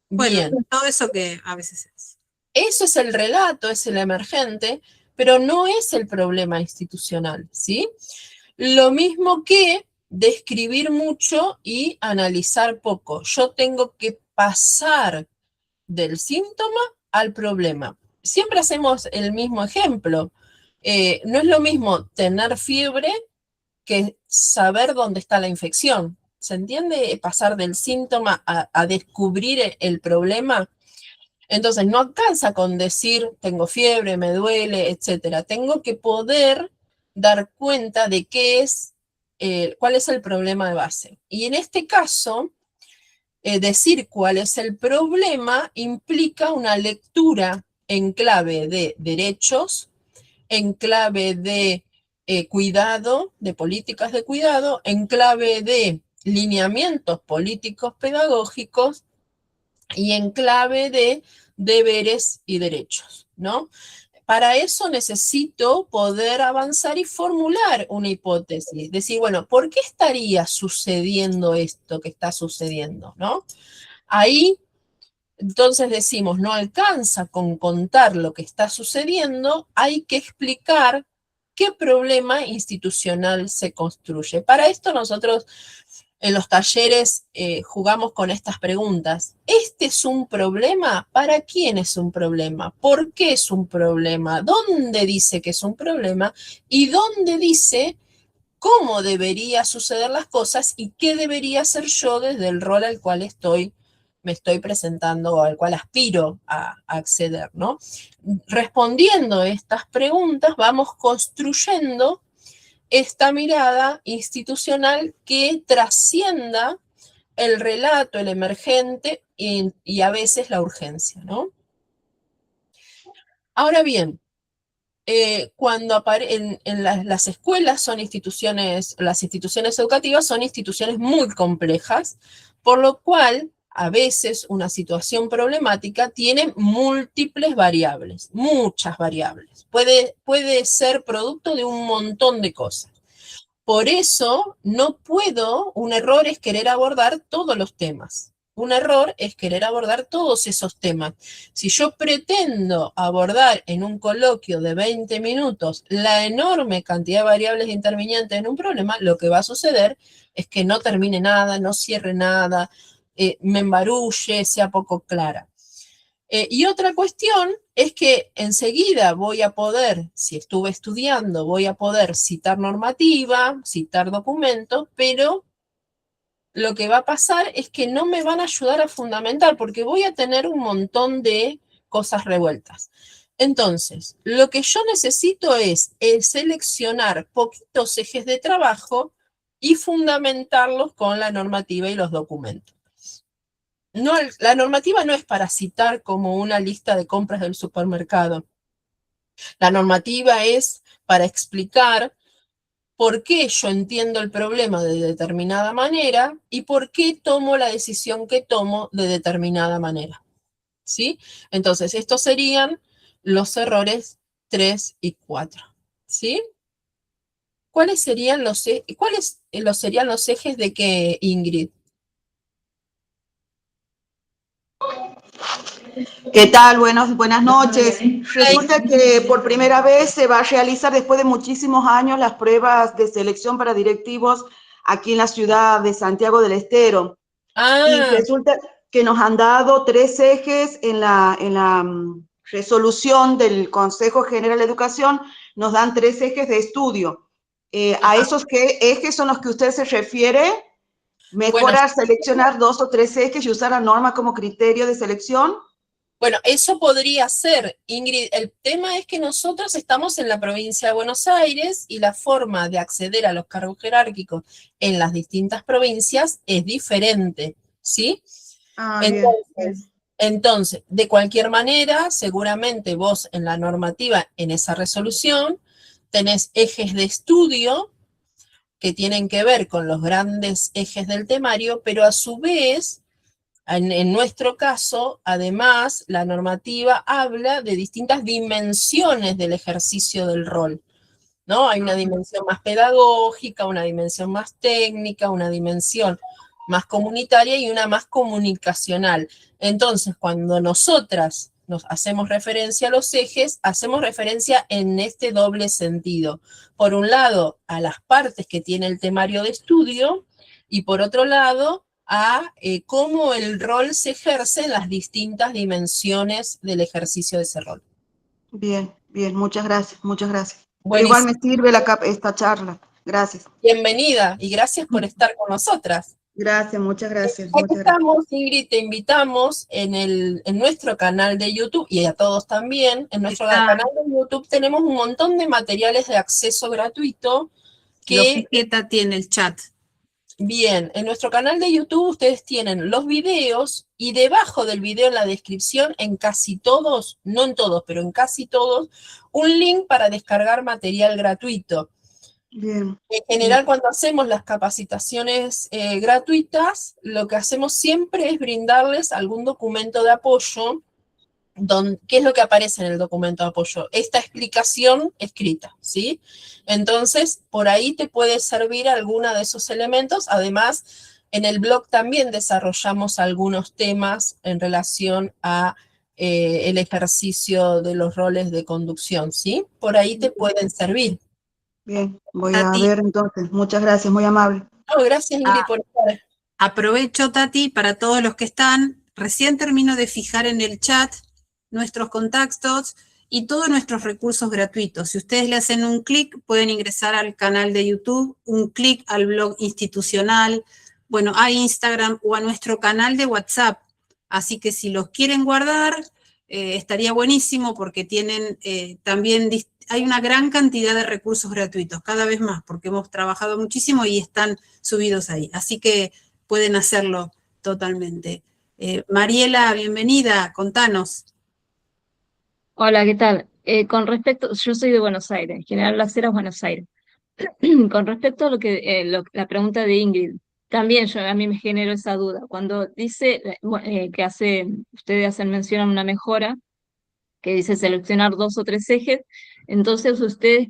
Bien. Bueno, todo eso que a veces es. Eso es el relato, es el emergente, pero no es el problema institucional, ¿sí? Lo mismo que describir mucho y analizar poco. Yo tengo que pasar del síntoma al problema. Siempre hacemos el mismo ejemplo. No es lo mismo tener fiebre que saber dónde está la infección. ¿Se entiende? Pasar del síntoma a descubrir el problema. Entonces, no alcanza con decir, tengo fiebre, me duele, etcétera. Tengo que poder dar cuenta de qué es, cuál es el problema de base. Y en este caso, decir cuál es el problema implica una lectura en clave de derechos, en clave de cuidado, de políticas de cuidado, en clave de lineamientos políticos pedagógicos y en clave de deberes y derechos, ¿no? Para eso necesito poder avanzar y formular una hipótesis, decir, bueno, ¿por qué estaría sucediendo esto que está sucediendo, ¿no? Ahí, entonces decimos, no alcanza con contar lo que está sucediendo, hay que explicar qué problema institucional se construye. Para esto nosotros en los talleres jugamos con estas preguntas. ¿Este es un problema? ¿Para quién es un problema? ¿Por qué es un problema? ¿Dónde dice que es un problema? ¿Y dónde dice cómo debería suceder las cosas y qué debería hacer yo desde el rol al cual me estoy presentando o al cual aspiro a acceder, ¿no? Respondiendo estas preguntas, vamos construyendo esta mirada institucional que trascienda el relato, el emergente y a veces la urgencia, ¿no? Ahora bien, cuando en las escuelas son instituciones, las instituciones educativas son instituciones muy complejas, por lo cual a veces una situación problemática tiene múltiples variables, muchas variables. Puede ser producto de un montón de cosas. Por eso un error es querer abordar todos los temas. Un error es querer abordar todos esos temas. Si yo pretendo abordar en un coloquio de 20 minutos la enorme cantidad de variables intervinientes en un problema, lo que va a suceder es que no termine nada, no cierre nada, me embarulle, sea poco clara. Y otra cuestión es que enseguida voy a poder, si estuve estudiando, voy a poder citar normativa, citar documentos, pero lo que va a pasar es que no me van a ayudar a fundamentar porque voy a tener un montón de cosas revueltas. Entonces, lo que yo necesito es seleccionar poquitos ejes de trabajo y fundamentarlos con la normativa y los documentos. No, la normativa no es para citar como una lista de compras del supermercado. La normativa es para explicar por qué yo entiendo el problema de determinada manera y por qué tomo la decisión que tomo de determinada manera, ¿sí? Entonces, estos serían los errores 3 y 4, ¿sí? ¿Cuáles serían serían los ejes de qué, Ingrid? ¿Qué tal? Buenas noches. Resulta que por primera vez se va a realizar después de muchísimos años las pruebas de selección para directivos aquí en la ciudad de Santiago del Estero. Y resulta que nos han dado 3 ejes en la resolución del Consejo General de Educación, nos dan 3 ejes de estudio. ¿A esos ejes son los que usted se refiere? ¿Mejorar, seleccionar 2 o 3 ejes y usar la norma como criterio de selección? Bueno, eso podría ser, Ingrid. El tema es que nosotros estamos en la provincia de Buenos Aires y la forma de acceder a los cargos jerárquicos en las distintas provincias es diferente, ¿sí? Entonces, de cualquier manera, seguramente vos en la normativa, en esa resolución, tenés ejes de estudio que tienen que ver con los grandes ejes del temario, pero a su vez, en nuestro caso, además, la normativa habla de distintas dimensiones del ejercicio del rol, ¿no? Hay una dimensión más pedagógica, una dimensión más técnica, una dimensión más comunitaria y una más comunicacional. Entonces, cuando nosotras nos hacemos referencia a los ejes, hacemos referencia en este doble sentido. Por un lado, a las partes que tiene el temario de estudio, y por otro lado, a cómo el rol se ejerce en las distintas dimensiones del ejercicio de ese rol. Bien, muchas gracias, muchas gracias. Buenísimo. Igual me sirve esta charla. Gracias. Bienvenida y gracias por estar con nosotras. Gracias, muchas gracias. Aquí estamos, Ingrid, te invitamos en nuestro canal de YouTube y a todos también. En nuestro canal de YouTube tenemos un montón de materiales de acceso gratuito que Etiqueta tiene el chat. Bien, en nuestro canal de YouTube ustedes tienen los videos y debajo del video en la descripción, en casi todos, no en todos, pero en casi todos, un link para descargar material gratuito. Bien. En general, cuando hacemos las capacitaciones gratuitas, lo que hacemos siempre es brindarles algún documento de apoyo. ¿Qué es lo que aparece en el documento de apoyo? Esta explicación escrita, ¿sí? Entonces, por ahí te puede servir alguna de esos elementos. Además, en el blog también desarrollamos algunos temas en relación a el ejercicio de los roles de conducción, ¿sí? Por ahí te pueden servir. Bien, voy a ver entonces. Muchas gracias, muy amable. Oh, gracias, Ingrid, por estar. Aprovecho, Tati, para todos los que están. Recién termino de fijar en el chat nuestros contactos y todos nuestros recursos gratuitos. Si ustedes le hacen un clic, pueden ingresar al canal de YouTube, un clic al blog institucional, bueno, a Instagram o a nuestro canal de WhatsApp. Así que si los quieren guardar, estaría buenísimo porque tienen también, hay una gran cantidad de recursos gratuitos, cada vez más, porque hemos trabajado muchísimo y están subidos ahí. Así que pueden hacerlo totalmente. Mariela, bienvenida, contanos. Hola, ¿qué tal? Con respecto, yo soy de Buenos Aires, General Las Heras, Buenos Aires. Con respecto a la pregunta de Ingrid, también a mí me generó esa duda. Cuando dice ustedes hacen mención a una mejora, que dice seleccionar 2 o 3 ejes, entonces ustedes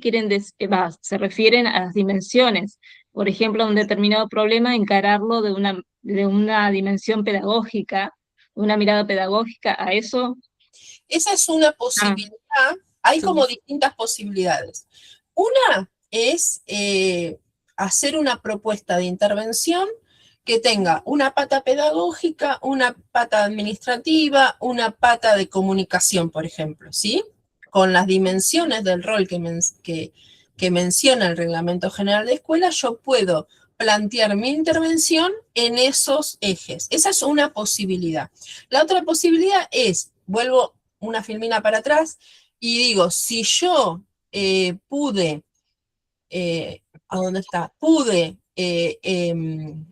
se refieren a las dimensiones. Por ejemplo, a un determinado problema, encararlo de una dimensión pedagógica, una mirada pedagógica, a eso. Esa es una posibilidad. Hay como distintas posibilidades. Una es hacer una propuesta de intervención que tenga una pata pedagógica, una pata administrativa, una pata de comunicación, por ejemplo, ¿sí? Con las dimensiones del rol que menciona el Reglamento General de Escuela, yo puedo plantear mi intervención en esos ejes. Esa es una posibilidad. La otra posibilidad es, vuelvo una filmina para atrás y digo, si yo pude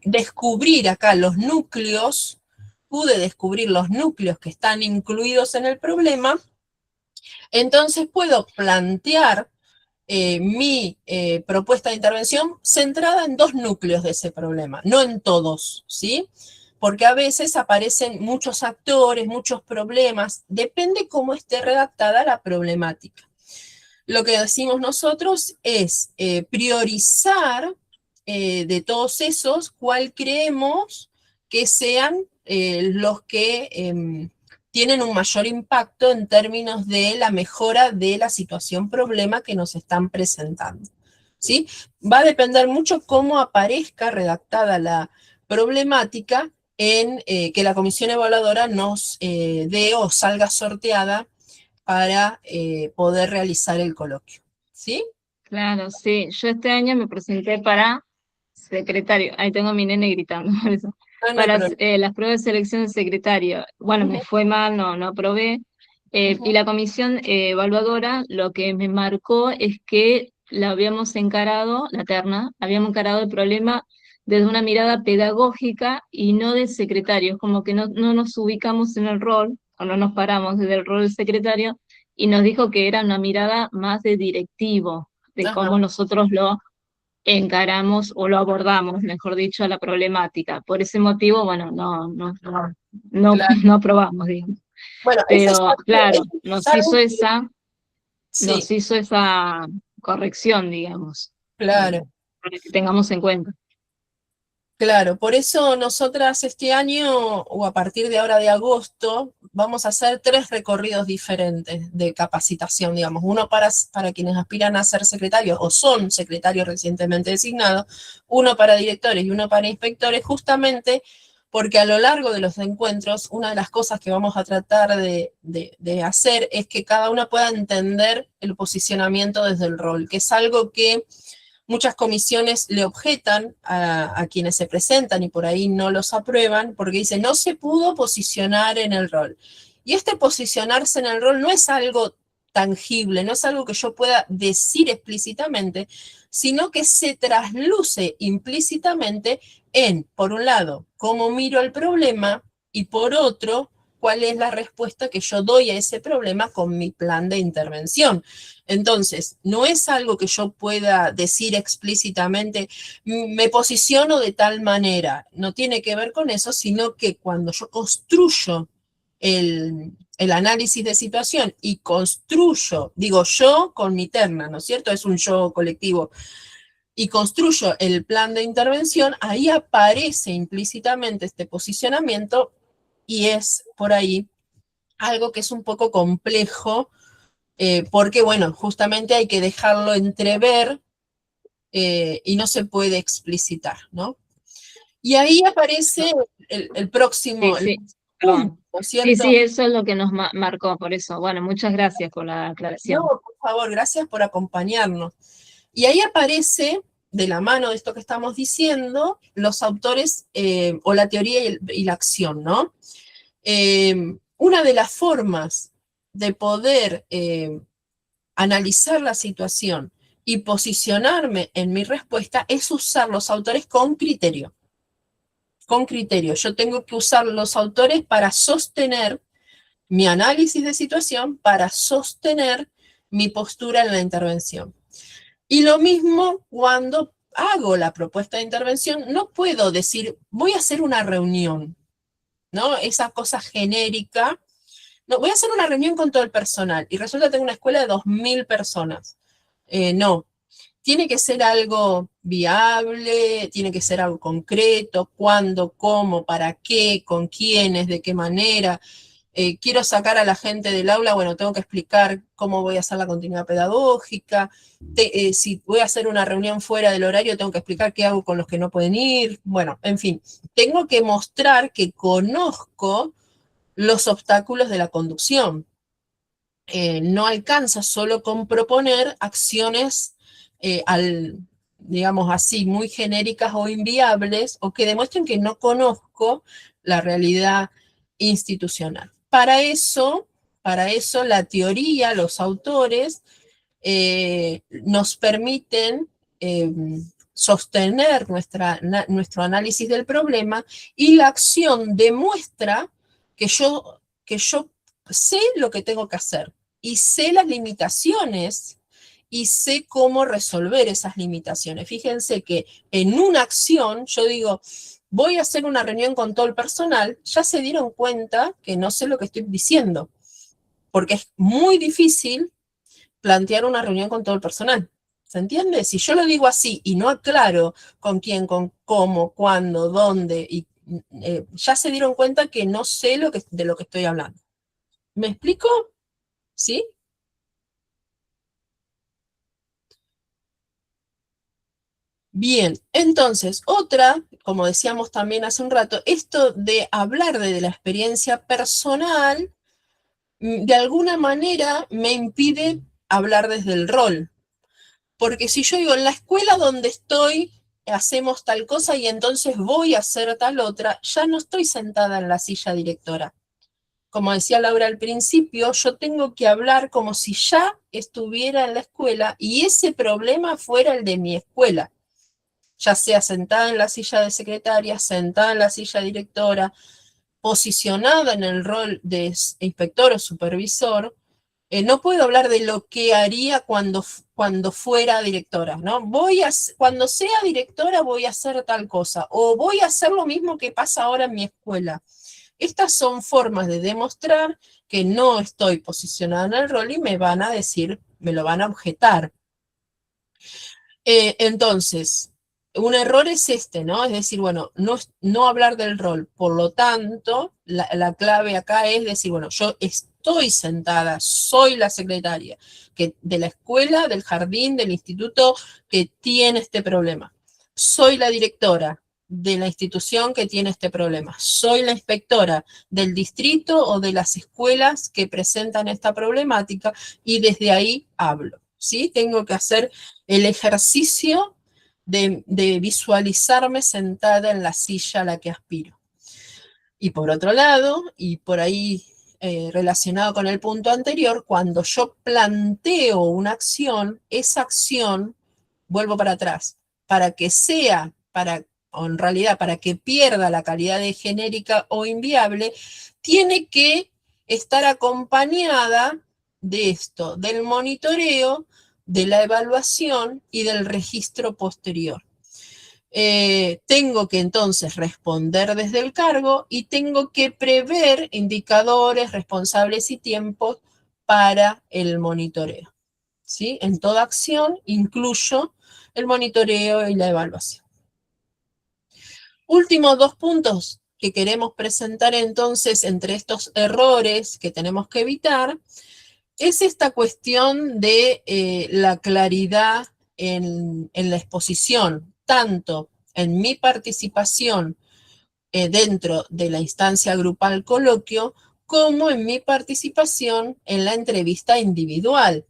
descubrir acá los núcleos, que están incluidos en el problema, entonces puedo plantear mi propuesta de intervención centrada en 2 núcleos de ese problema, no en todos, ¿sí? Porque a veces aparecen muchos actores, muchos problemas, depende cómo esté redactada la problemática. Lo que decimos nosotros es priorizar de todos esos cuál creemos que sean los que tienen un mayor impacto en términos de la mejora de la situación problema que nos están presentando, ¿sí? Va a depender mucho cómo aparezca redactada la problemática en que la comisión evaluadora nos dé o salga sorteada para poder realizar el coloquio, ¿sí? Claro, sí. Yo este año me presenté para secretario. Ahí tengo a mi nene gritando por eso. No, no hay Para problema. las pruebas de selección de secretario. Bueno, me fue mal, no aprobé. Y la comisión evaluadora lo que me marcó es que la habíamos encarado, la terna, habíamos encarado el problema desde una mirada pedagógica y no de secretario. Es como que no nos ubicamos en el rol, o no nos paramos desde el rol del secretario, y nos dijo que era una mirada más de directivo, de Ajá, cómo nosotros lo encaramos o lo abordamos, mejor dicho, a la problemática. Por ese motivo, bueno, claro. no aprobamos, digamos. Bueno, Pero claro, sí, nos hizo esa corrección, digamos, claro. para que tengamos en cuenta. Claro, por eso nosotras este año, o a partir de ahora de agosto, vamos a hacer 3 recorridos diferentes de capacitación, digamos. Uno para quienes aspiran a ser secretarios o son secretarios recientemente designados, uno para directores y uno para inspectores, justamente porque a lo largo de los encuentros, una de las cosas que vamos a tratar de hacer es que cada uno pueda entender el posicionamiento desde el rol, que es algo que muchas comisiones le objetan a quienes se presentan y por ahí no los aprueban porque dicen no se pudo posicionar en el rol. Y este posicionarse en el rol no es algo tangible, no es algo que yo pueda decir explícitamente, sino que se trasluce implícitamente en, por un lado, cómo miro el problema y por otro, cuál es la respuesta que yo doy a ese problema con mi plan de intervención. Entonces, no es algo que yo pueda decir explícitamente, me posiciono de tal manera, no tiene que ver con eso, sino que cuando yo construyo el análisis de situación y construyo, digo yo con mi terna, ¿no es cierto? Es un yo colectivo, y construyo el plan de intervención, ahí aparece implícitamente este posicionamiento y es por ahí algo que es un poco complejo, porque, bueno, justamente hay que dejarlo entrever y no se puede explicitar, ¿no? Y ahí aparece el próximo Sí, punto, perdón. ¿no es cierto? Sí, eso es lo que nos marcó, por eso. Bueno, muchas gracias por la aclaración. No, por favor, gracias por acompañarnos. Y ahí aparece, de la mano de esto que estamos diciendo, los autores o la teoría y la acción, ¿no? Una de las formas de poder analizar la situación y posicionarme en mi respuesta es usar los autores con criterio. Con criterio. Yo tengo que usar los autores para sostener mi análisis de situación, para sostener mi postura en la intervención. Y lo mismo cuando hago la propuesta de intervención, no puedo decir, voy a hacer una reunión, ¿no? Esa cosa genérica. No, voy a hacer una reunión con todo el personal y resulta que tengo una escuela de 2.000 personas. No, tiene que ser algo viable, tiene que ser algo concreto, cuándo, cómo, para qué, con quiénes, de qué manera. Quiero sacar a la gente del aula, bueno, tengo que explicar cómo voy a hacer la continuidad pedagógica. Si voy a hacer una reunión fuera del horario, tengo que explicar qué hago con los que no pueden ir. Bueno, en fin, tengo que mostrar que conozco los obstáculos de la conducción. No alcanza solo con proponer acciones digamos así, muy genéricas o inviables, o que demuestren que no conozco la realidad institucional. Para eso la teoría, los autores, nos permiten sostener nuestro análisis del problema y la acción demuestra que yo sé lo que tengo que hacer y sé las limitaciones y sé cómo resolver esas limitaciones. Fíjense que en una acción, yo digo, voy a hacer una reunión con todo el personal, ya se dieron cuenta que no sé lo que estoy diciendo, porque es muy difícil plantear una reunión con todo el personal. ¿Se entiende? Si yo lo digo así y no aclaro con quién, con cómo, cuándo, dónde, y ya se dieron cuenta que no sé de lo que estoy hablando. ¿Me explico? ¿Sí? Bien, entonces, otra, como decíamos también hace un rato, esto de hablar de la experiencia personal, de alguna manera me impide hablar desde el rol. Porque si yo digo, en la escuela donde estoy, hacemos tal cosa y entonces voy a hacer tal otra, ya no estoy sentada en la silla directora. Como decía Laura al principio, yo tengo que hablar como si ya estuviera en la escuela y ese problema fuera el de mi escuela. Ya sea sentada en la silla de secretaria, sentada en la silla directora, posicionada en el rol de inspector o supervisor, no puedo hablar de lo que haría cuando fuera directora, ¿no? Cuando sea directora voy a hacer tal cosa, o voy a hacer lo mismo que pasa ahora en mi escuela. Estas son formas de demostrar que no estoy posicionada en el rol y me van a decir, me lo van a objetar. Entonces, un error es este, ¿no? Es decir, bueno, no hablar del rol. Por lo tanto, la clave acá es decir, bueno, yo estoy sentada, soy la secretaria de la escuela, del jardín, del instituto que tiene este problema. Soy la directora de la institución que tiene este problema. Soy la inspectora del distrito o de las escuelas que presentan esta problemática y desde ahí hablo, ¿sí? Tengo que hacer el ejercicio de visualizarme sentada en la silla a la que aspiro. Y por otro lado, y por ahí relacionado con el punto anterior, cuando yo planteo una acción, esa acción, vuelvo para atrás, para que sea, o en realidad para que pierda la calidad de genérica o inviable, tiene que estar acompañada de esto, del monitoreo, de la evaluación y del registro posterior. Tengo que entonces responder desde el cargo y tengo que prever indicadores, responsables y tiempos para el monitoreo, ¿sí? En toda acción incluyo el monitoreo y la evaluación. Últimos dos puntos que queremos presentar entonces entre estos errores que tenemos que evitar es esta cuestión de la claridad en la exposición, tanto en mi participación dentro de la instancia grupal coloquio, como en mi participación en la entrevista individual.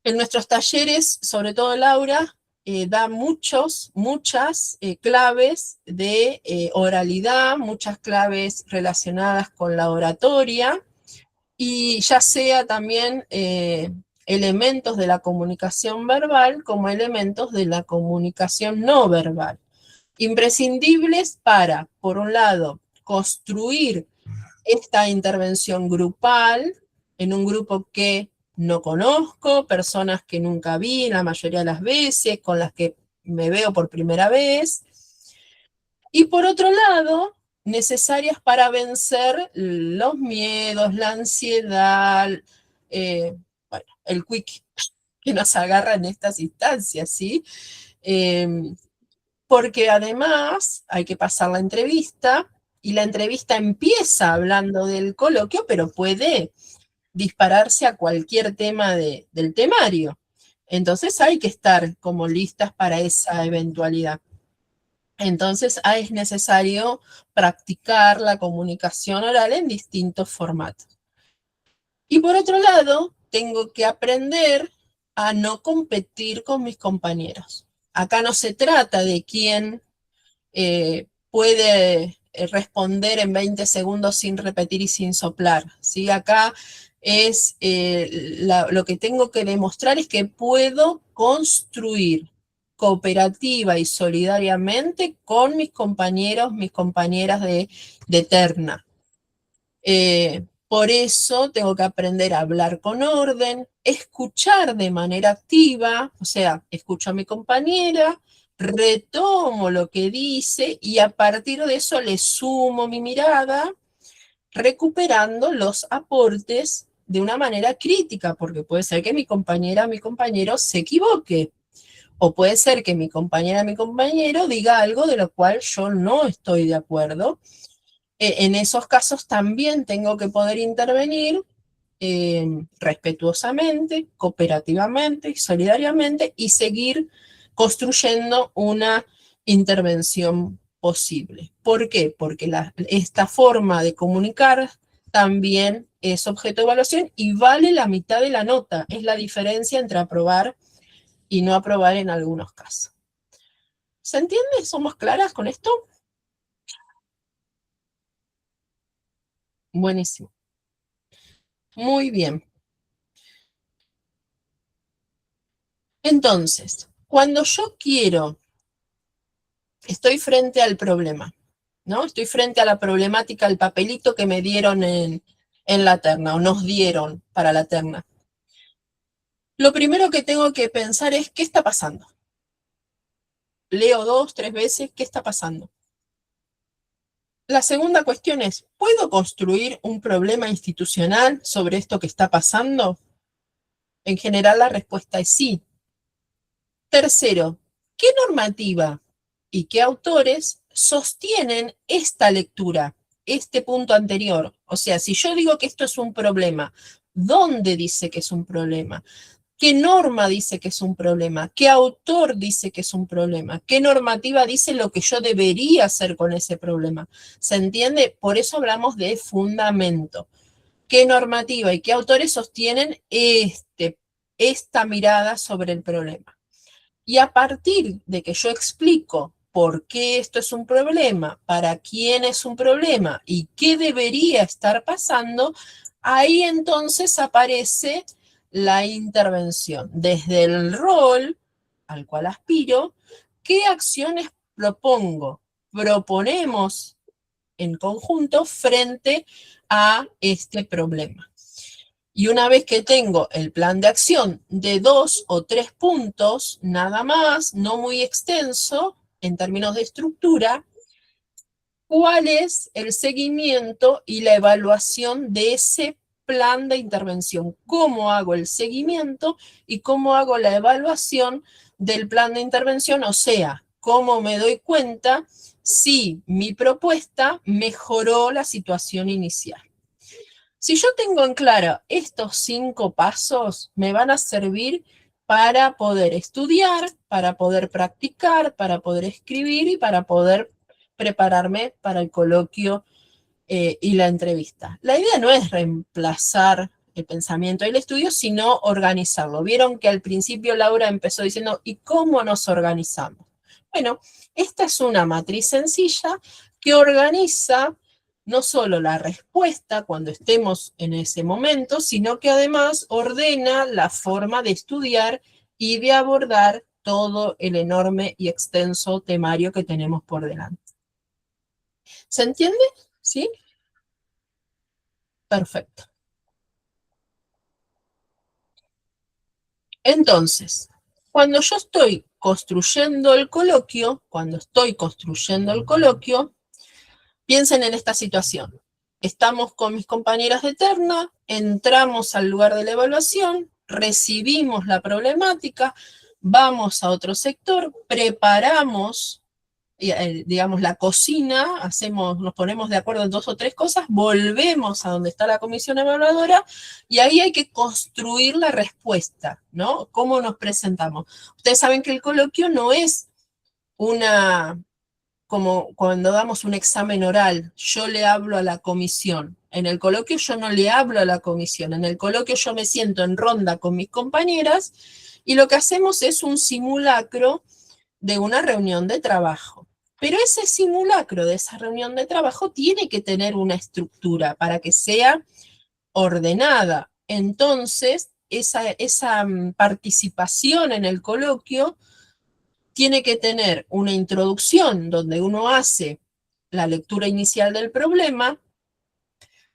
En nuestros talleres, sobre todo Laura, da muchas claves de oralidad, muchas claves relacionadas con la oratoria, y ya sea también elementos de la comunicación verbal como elementos de la comunicación no verbal. Imprescindibles para, por un lado, construir esta intervención grupal en un grupo que no conozco, personas que nunca vi la mayoría de las veces, con las que me veo por primera vez. Y por otro lado, necesarias para vencer los miedos, la ansiedad, bueno, el quick que nos agarra en estas instancias, ¿sí? Porque además hay que pasar la entrevista, y la entrevista empieza hablando del coloquio, pero puede dispararse a cualquier tema del temario. Entonces hay que estar como listas para esa eventualidad. Entonces es necesario practicar la comunicación oral en distintos formatos. Y por otro lado, tengo que aprender a no competir con mis compañeros. Acá no se trata de quién puede responder en 20 segundos sin repetir y sin soplar, ¿sí? Acá es lo que tengo que demostrar es que puedo construir cooperativa y solidariamente con mis compañeros, mis compañeras de terna. Por eso tengo que aprender a hablar con orden, escuchar de manera activa, o sea, escucho a mi compañera, retomo lo que dice y a partir de eso le sumo mi mirada, recuperando los aportes de una manera crítica, porque puede ser que mi compañera, mi compañero se equivoque, o puede ser que mi compañera, mi compañero diga algo de lo cual yo no estoy de acuerdo. En esos casos también tengo que poder intervenir respetuosamente, cooperativamente y solidariamente y seguir construyendo una intervención posible. ¿Por qué? Porque esta forma de comunicar también es objeto de evaluación y vale la mitad de la nota. Es la diferencia entre aprobar y no aprobar en algunos casos. ¿Se entiende? ¿Somos claras con esto? Buenísimo. Muy bien. Entonces, cuando yo estoy frente al problema, ¿no? Estoy frente a la problemática, al papelito que me dieron en la terna, o nos dieron para la terna. Lo primero que tengo que pensar es, ¿qué está pasando? Leo 2, 3 veces, ¿qué está pasando? La segunda cuestión es, ¿puedo construir un problema institucional sobre esto que está pasando? En general la respuesta es sí. Tercero, ¿qué normativa y qué autores sostienen esta lectura, este punto anterior? O sea, si yo digo que esto es un problema, ¿dónde dice que es un problema? ¿Qué norma dice que es un problema? ¿Qué autor dice que es un problema? ¿Qué normativa dice lo que yo debería hacer con ese problema? ¿Se entiende? Por eso hablamos de fundamento. ¿Qué normativa y qué autores sostienen esta mirada sobre el problema? Y a partir de que yo explico por qué esto es un problema, para quién es un problema y qué debería estar pasando, ahí entonces aparece la intervención. Desde el rol al cual aspiro, ¿qué acciones proponemos en conjunto frente a este problema? Y una vez que tengo el plan de acción de 2 o 3 puntos, nada más, no muy extenso en términos de estructura, ¿cuál es el seguimiento y la evaluación de ese plan de intervención? ¿Cómo hago el seguimiento y cómo hago la evaluación del plan de intervención? O sea, ¿cómo me doy cuenta si mi propuesta mejoró la situación inicial? Si yo tengo en claro estos 5 pasos, me van a servir para poder estudiar, para poder practicar, para poder escribir y para poder prepararme para el coloquio y la entrevista. La idea no es reemplazar el pensamiento y el estudio, sino organizarlo. Vieron que al principio Laura empezó diciendo, ¿y cómo nos organizamos? Bueno, esta es una matriz sencilla que organiza no solo la respuesta cuando estemos en ese momento, sino que además ordena la forma de estudiar y de abordar todo el enorme y extenso temario que tenemos por delante. ¿Se entiende? ¿Sí? Perfecto. Entonces, cuando yo estoy construyendo el coloquio, piensen en esta situación. Estamos con mis compañeras de terna, entramos al lugar de la evaluación, recibimos la problemática, vamos a otro sector, preparamos, digamos, la cocina, nos ponemos de acuerdo en 2 o 3 cosas, volvemos a donde está la comisión evaluadora y ahí hay que construir la respuesta, ¿no? ¿Cómo nos presentamos? Ustedes saben que el coloquio no es como cuando damos un examen oral, yo le hablo a la comisión. En el coloquio yo no le hablo a la comisión, en el coloquio yo me siento en ronda con mis compañeras y lo que hacemos es un simulacro de una reunión de trabajo. Pero ese simulacro de esa reunión de trabajo tiene que tener una estructura para que sea ordenada. Entonces, esa participación en el coloquio tiene que tener una introducción donde uno hace la lectura inicial del problema,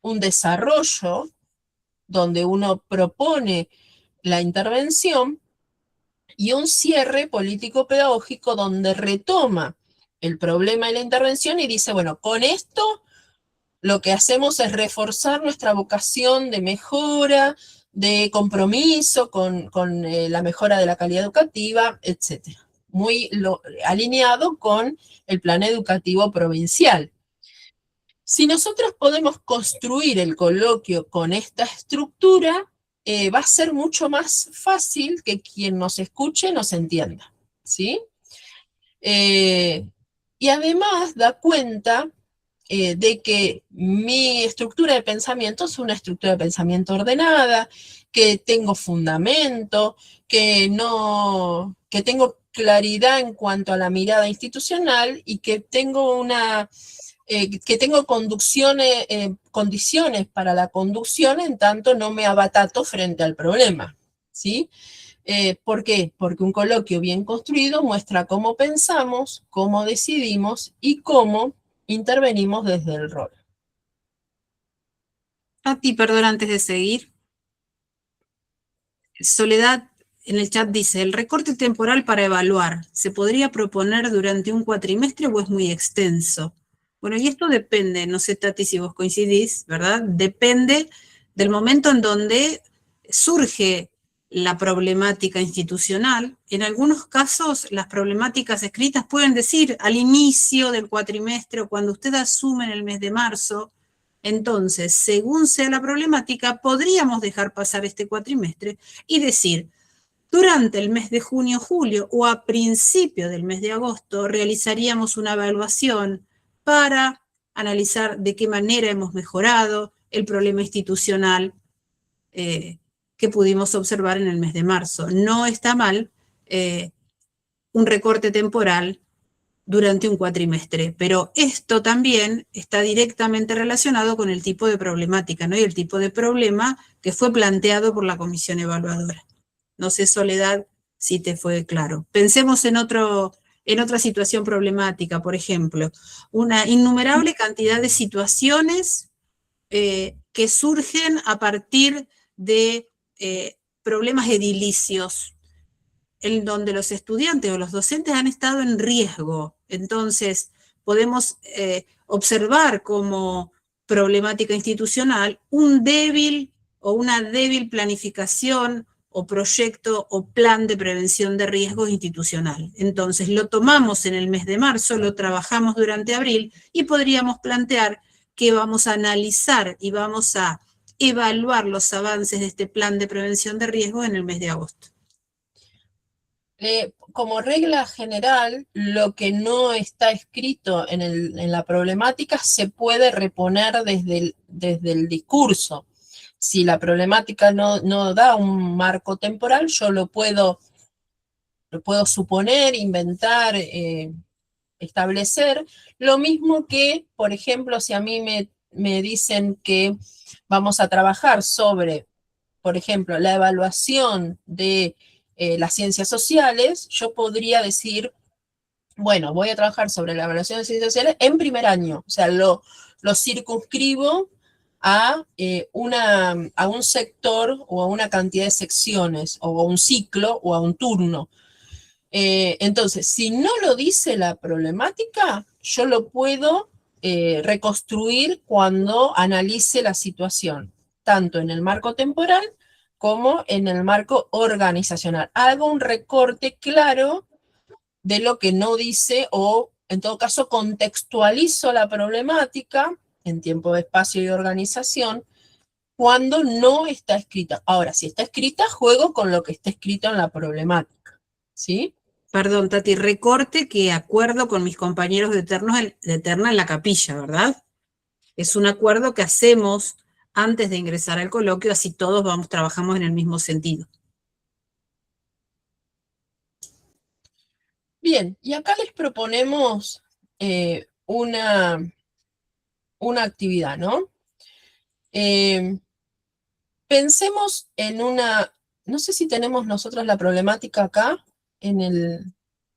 un desarrollo donde uno propone la intervención y un cierre político-pedagógico donde retoma el problema y la intervención y dice, bueno, con esto lo que hacemos es reforzar nuestra vocación de mejora, de compromiso con la mejora de la calidad educativa, etc. Muy alineado con el plan educativo provincial. Si nosotros podemos construir el coloquio con esta estructura, va a ser mucho más fácil que quien nos escuche nos entienda, ¿sí? Y además da cuenta de que mi estructura de pensamiento es una estructura de pensamiento ordenada, que tengo fundamento, que tengo claridad en cuanto a la mirada institucional y que tengo condiciones para la conducción, en tanto no me abatato frente al problema, ¿sí? ¿Por qué? Porque un coloquio bien construido muestra cómo pensamos, cómo decidimos y cómo intervenimos desde el rol. Tati, perdón, antes de seguir. Soledad en el chat dice, el recorte temporal para evaluar, ¿se podría proponer durante un cuatrimestre o es muy extenso? Bueno, y esto depende, no sé, Tati, si vos coincidís, ¿verdad? Depende del momento en donde surge la problemática institucional. En algunos casos, las problemáticas escritas pueden decir al inicio del cuatrimestre o cuando usted asume en el mes de marzo. Entonces, según sea la problemática, podríamos dejar pasar este cuatrimestre y decir, durante el mes de junio, julio o a principio del mes de agosto realizaríamos una evaluación para analizar de qué manera hemos mejorado el problema institucional que pudimos observar en el mes de marzo. No está mal un recorte temporal durante un cuatrimestre, pero esto también está directamente relacionado con el tipo de problemática, ¿no? Y el tipo de problema que fue planteado por la comisión evaluadora. No sé, Soledad, si te fue claro. Pensemos en otra situación problemática, por ejemplo, una innumerable cantidad de situaciones que surgen a partir de problemas edilicios, en donde los estudiantes o los docentes han estado en riesgo. Entonces, podemos observar como problemática institucional un débil o una débil planificación o proyecto o plan de prevención de riesgos institucional. Entonces, lo tomamos en el mes de marzo, lo trabajamos durante abril y podríamos plantear que vamos a analizar y vamos a evaluar los avances de este plan de prevención de riesgos en el mes de agosto. Como regla general, lo que no está escrito en la problemática se puede reponer desde el discurso. Si la problemática no da un marco temporal, yo lo puedo suponer, inventar, establecer. Lo mismo que, por ejemplo, si a mí me dicen que vamos a trabajar sobre, por ejemplo, la evaluación de las ciencias sociales, yo podría decir, bueno, voy a trabajar sobre la evaluación de ciencias sociales en primer año, o sea, lo circunscribo a un sector o a una cantidad de secciones, o a un ciclo, o a un turno. Entonces, si no lo dice la problemática, yo lo puedo reconstruir cuando analice la situación, tanto en el marco temporal como en el marco organizacional. Hago un recorte claro de lo que no dice, o en todo caso contextualizo la problemática en tiempo, espacio y organización cuando no está escrita. Ahora, si está escrita, juego con lo que está escrito en la problemática, ¿sí? Perdón, Tati, recorte que acuerdo con mis compañeros de Eterna en la capilla, ¿verdad? Es un acuerdo que hacemos antes de ingresar al coloquio, así todos trabajamos en el mismo sentido. Bien, y acá les proponemos una actividad, ¿no? Pensemos en no sé si tenemos nosotros la problemática acá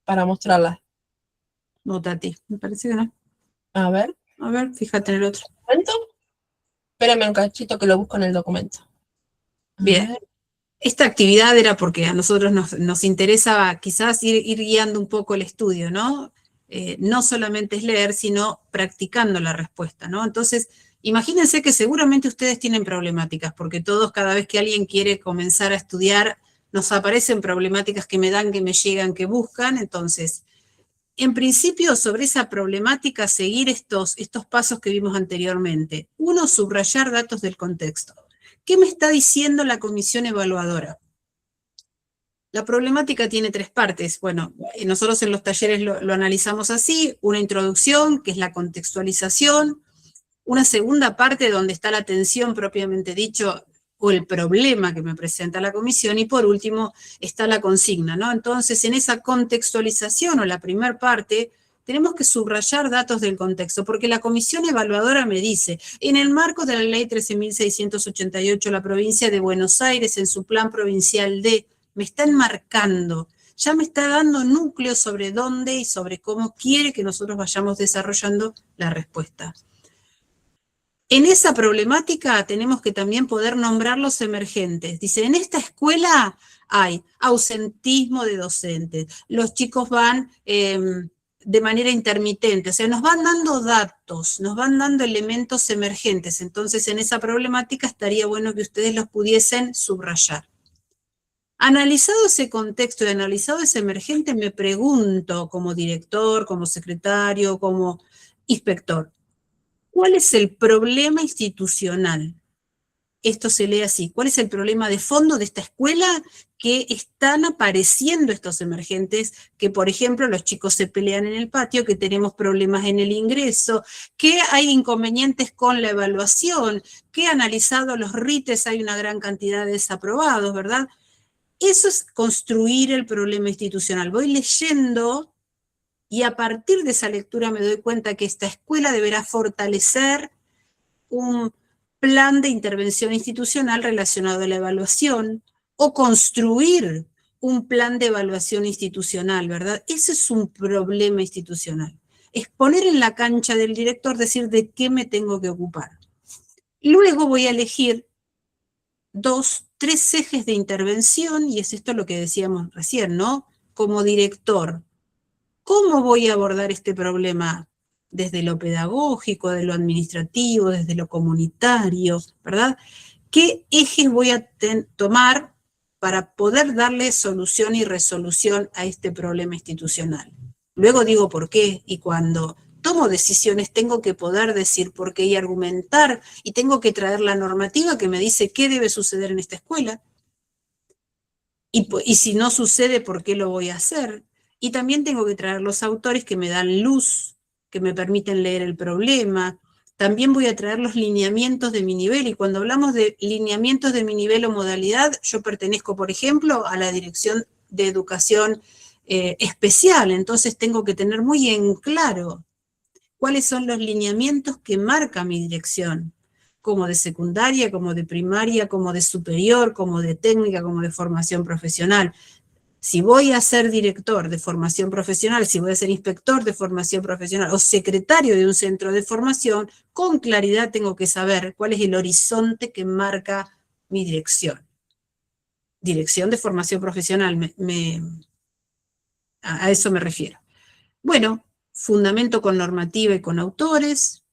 para mostrarla. No, Tati, me parece que no. A ver, A ver, fíjate en el otro. ¿cuento? Espérame un cachito que lo busco en el documento. Bien. Esta actividad era porque a nosotros nos interesaba quizás ir guiando un poco el estudio, ¿no? No solamente es leer, sino practicando la respuesta, ¿no? Entonces, imagínense que seguramente ustedes tienen problemáticas, porque todos, cada vez que alguien quiere comenzar a estudiar, nos aparecen problemáticas que me dan, que me llegan, que buscan. Entonces, en principio, sobre esa problemática, seguir estos pasos que vimos anteriormente. Uno, subrayar datos del contexto. ¿Qué me está diciendo la comisión evaluadora? La problemática tiene 3 partes. Bueno, nosotros en los talleres lo analizamos así: una introducción, que es la contextualización; una segunda parte donde está la atención propiamente dicho, o el problema que me presenta la comisión, y por último está la consigna, ¿no? Entonces, en esa contextualización, o la primera parte, tenemos que subrayar datos del contexto, porque la comisión evaluadora me dice, en el marco de la ley 13.688, la provincia de Buenos Aires, en su plan provincial me está enmarcando, ya me está dando núcleos sobre dónde y sobre cómo quiere que nosotros vayamos desarrollando la respuesta. En esa problemática tenemos que también poder nombrar los emergentes. Dice, en esta escuela hay ausentismo de docentes, los chicos van de manera intermitente, o sea, nos van dando datos, nos van dando elementos emergentes. Entonces, en esa problemática estaría bueno que ustedes los pudiesen subrayar. Analizado ese contexto y analizado ese emergente, me pregunto, como director, como secretario, como inspector, ¿cuál es el problema institucional? Esto se lee así: ¿cuál es el problema de fondo de esta escuela que están apareciendo estos emergentes? Que, por ejemplo, los chicos se pelean en el patio, que tenemos problemas en el ingreso, que hay inconvenientes con la evaluación, que analizado los RITES hay una gran cantidad de desaprobados, ¿verdad? Eso es construir el problema institucional. Voy leyendo y a partir de esa lectura me doy cuenta que esta escuela deberá fortalecer un plan de intervención institucional relacionado a la evaluación, o construir un plan de evaluación institucional, ¿verdad? Ese es un problema institucional. Es poner en la cancha del director, decir de qué me tengo que ocupar. Luego voy a elegir 2, 3 ejes de intervención, y es esto lo que decíamos recién, ¿no? Como director, ¿cómo voy a abordar este problema? Desde lo pedagógico, de lo administrativo, desde lo comunitario, ¿verdad? ¿Qué ejes voy a tomar para poder darle solución y resolución a este problema institucional? Luego digo por qué, y cuando tomo decisiones tengo que poder decir por qué y argumentar, y tengo que traer la normativa que me dice qué debe suceder en esta escuela, y si no sucede, ¿por qué lo voy a hacer? Y también tengo que traer los autores que me dan luz, que me permiten leer el problema. También voy a traer los lineamientos de mi nivel, y cuando hablamos de lineamientos de mi nivel o modalidad, yo pertenezco, por ejemplo, a la Dirección de Educación Especial, entonces tengo que tener muy en claro cuáles son los lineamientos que marca mi dirección, como de secundaria, como de primaria, como de superior, como de técnica, como de formación profesional. Si voy a ser director de formación profesional, si voy a ser inspector de formación profesional o secretario de un centro de formación, con claridad tengo que saber cuál es el horizonte que marca mi dirección. Dirección de formación profesional, a eso me refiero. Bueno, fundamento con normativa y con autores.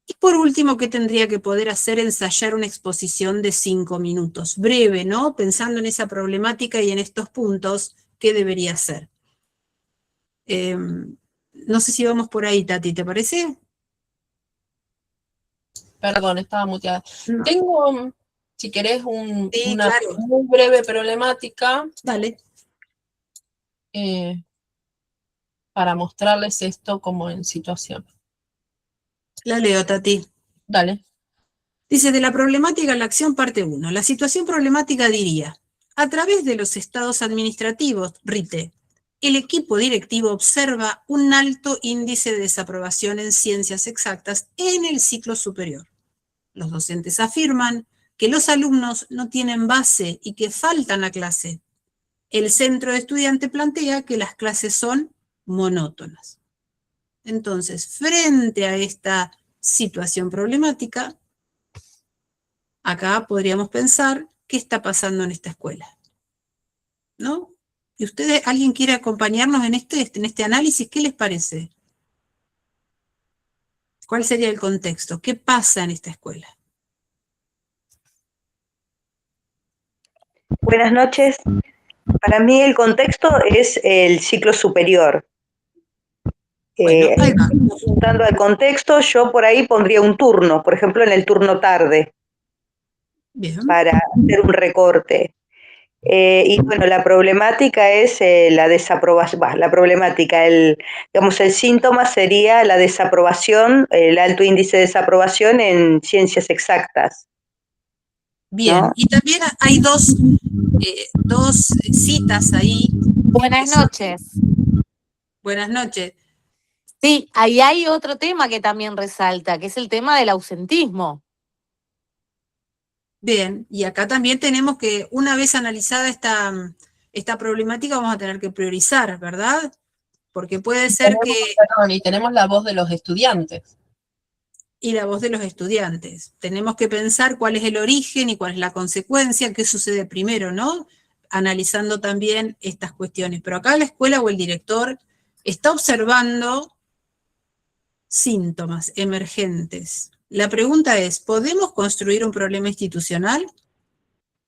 Y por último, ¿qué tendría que poder hacer? Ensayar una exposición de 5 minutos, breve, ¿no? Pensando en esa problemática y en estos puntos, ¿qué debería hacer? No sé si vamos por ahí, Tati, ¿te parece? Perdón, estaba muteada. No. Tengo, si querés, Sí, una claro. muy breve problemática. Dale. Para mostrarles esto como en situación. La leo, Tati. Dale. Dice, de la problemática a la acción, parte 1. La situación problemática diría: a través de los estados administrativos, RITE, el equipo directivo observa un alto índice de desaprobación en ciencias exactas en el ciclo superior. Los docentes afirman que los alumnos no tienen base y que faltan a clase. El centro de estudiante plantea que las clases son monótonas. Entonces, frente a esta situación problemática, acá podríamos pensar qué está pasando en esta escuela, ¿no? ¿Y ustedes, alguien quiere acompañarnos en este análisis? ¿Qué les parece? ¿Cuál sería el contexto? ¿Qué pasa en esta escuela? Buenas noches. Para mí el contexto es el ciclo superior. Bueno, ahí va. Juntando al contexto, yo por ahí pondría un turno, por ejemplo en el turno tarde, Bien. para hacer un recorte. Y bueno, la problemática es la desaprobación, la problemática, digamos, el síntoma sería la desaprobación, el alto índice de desaprobación en ciencias exactas. Bien, ¿no? y también hay dos citas ahí. Buenas noches. Buenas noches. Sí, ahí hay otro tema que también resalta, que es el tema del ausentismo. Bien, y acá también tenemos que, una vez analizada esta problemática, vamos a tener que priorizar, ¿verdad? Porque puede ser que... Perdón, y tenemos la voz de los estudiantes. Y la voz de los estudiantes. Tenemos que pensar cuál es el origen y cuál es la consecuencia, qué sucede primero, ¿no? Analizando también estas cuestiones. Pero acá la escuela o el director está observando síntomas emergentes. La pregunta es, ¿podemos construir un problema institucional?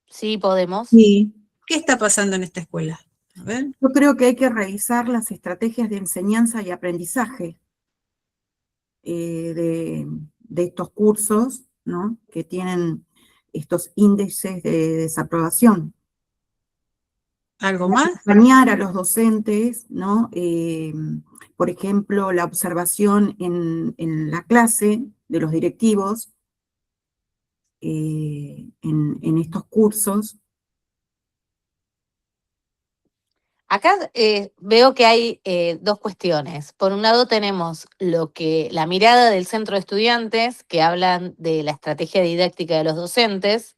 Sí, podemos. Sí, ¿Qué está pasando en esta escuela? A ver. yo creo que hay que revisar las estrategias de enseñanza y aprendizaje de estos cursos, ¿no? Que tienen estos índices de desaprobación. ¿Algo más? Acompañar a los docentes, ¿no? Por ejemplo, la observación en la clase de los directivos en estos cursos. Acá veo que hay dos cuestiones. Por un lado tenemos la mirada del centro de estudiantes, que hablan de la estrategia didáctica de los docentes,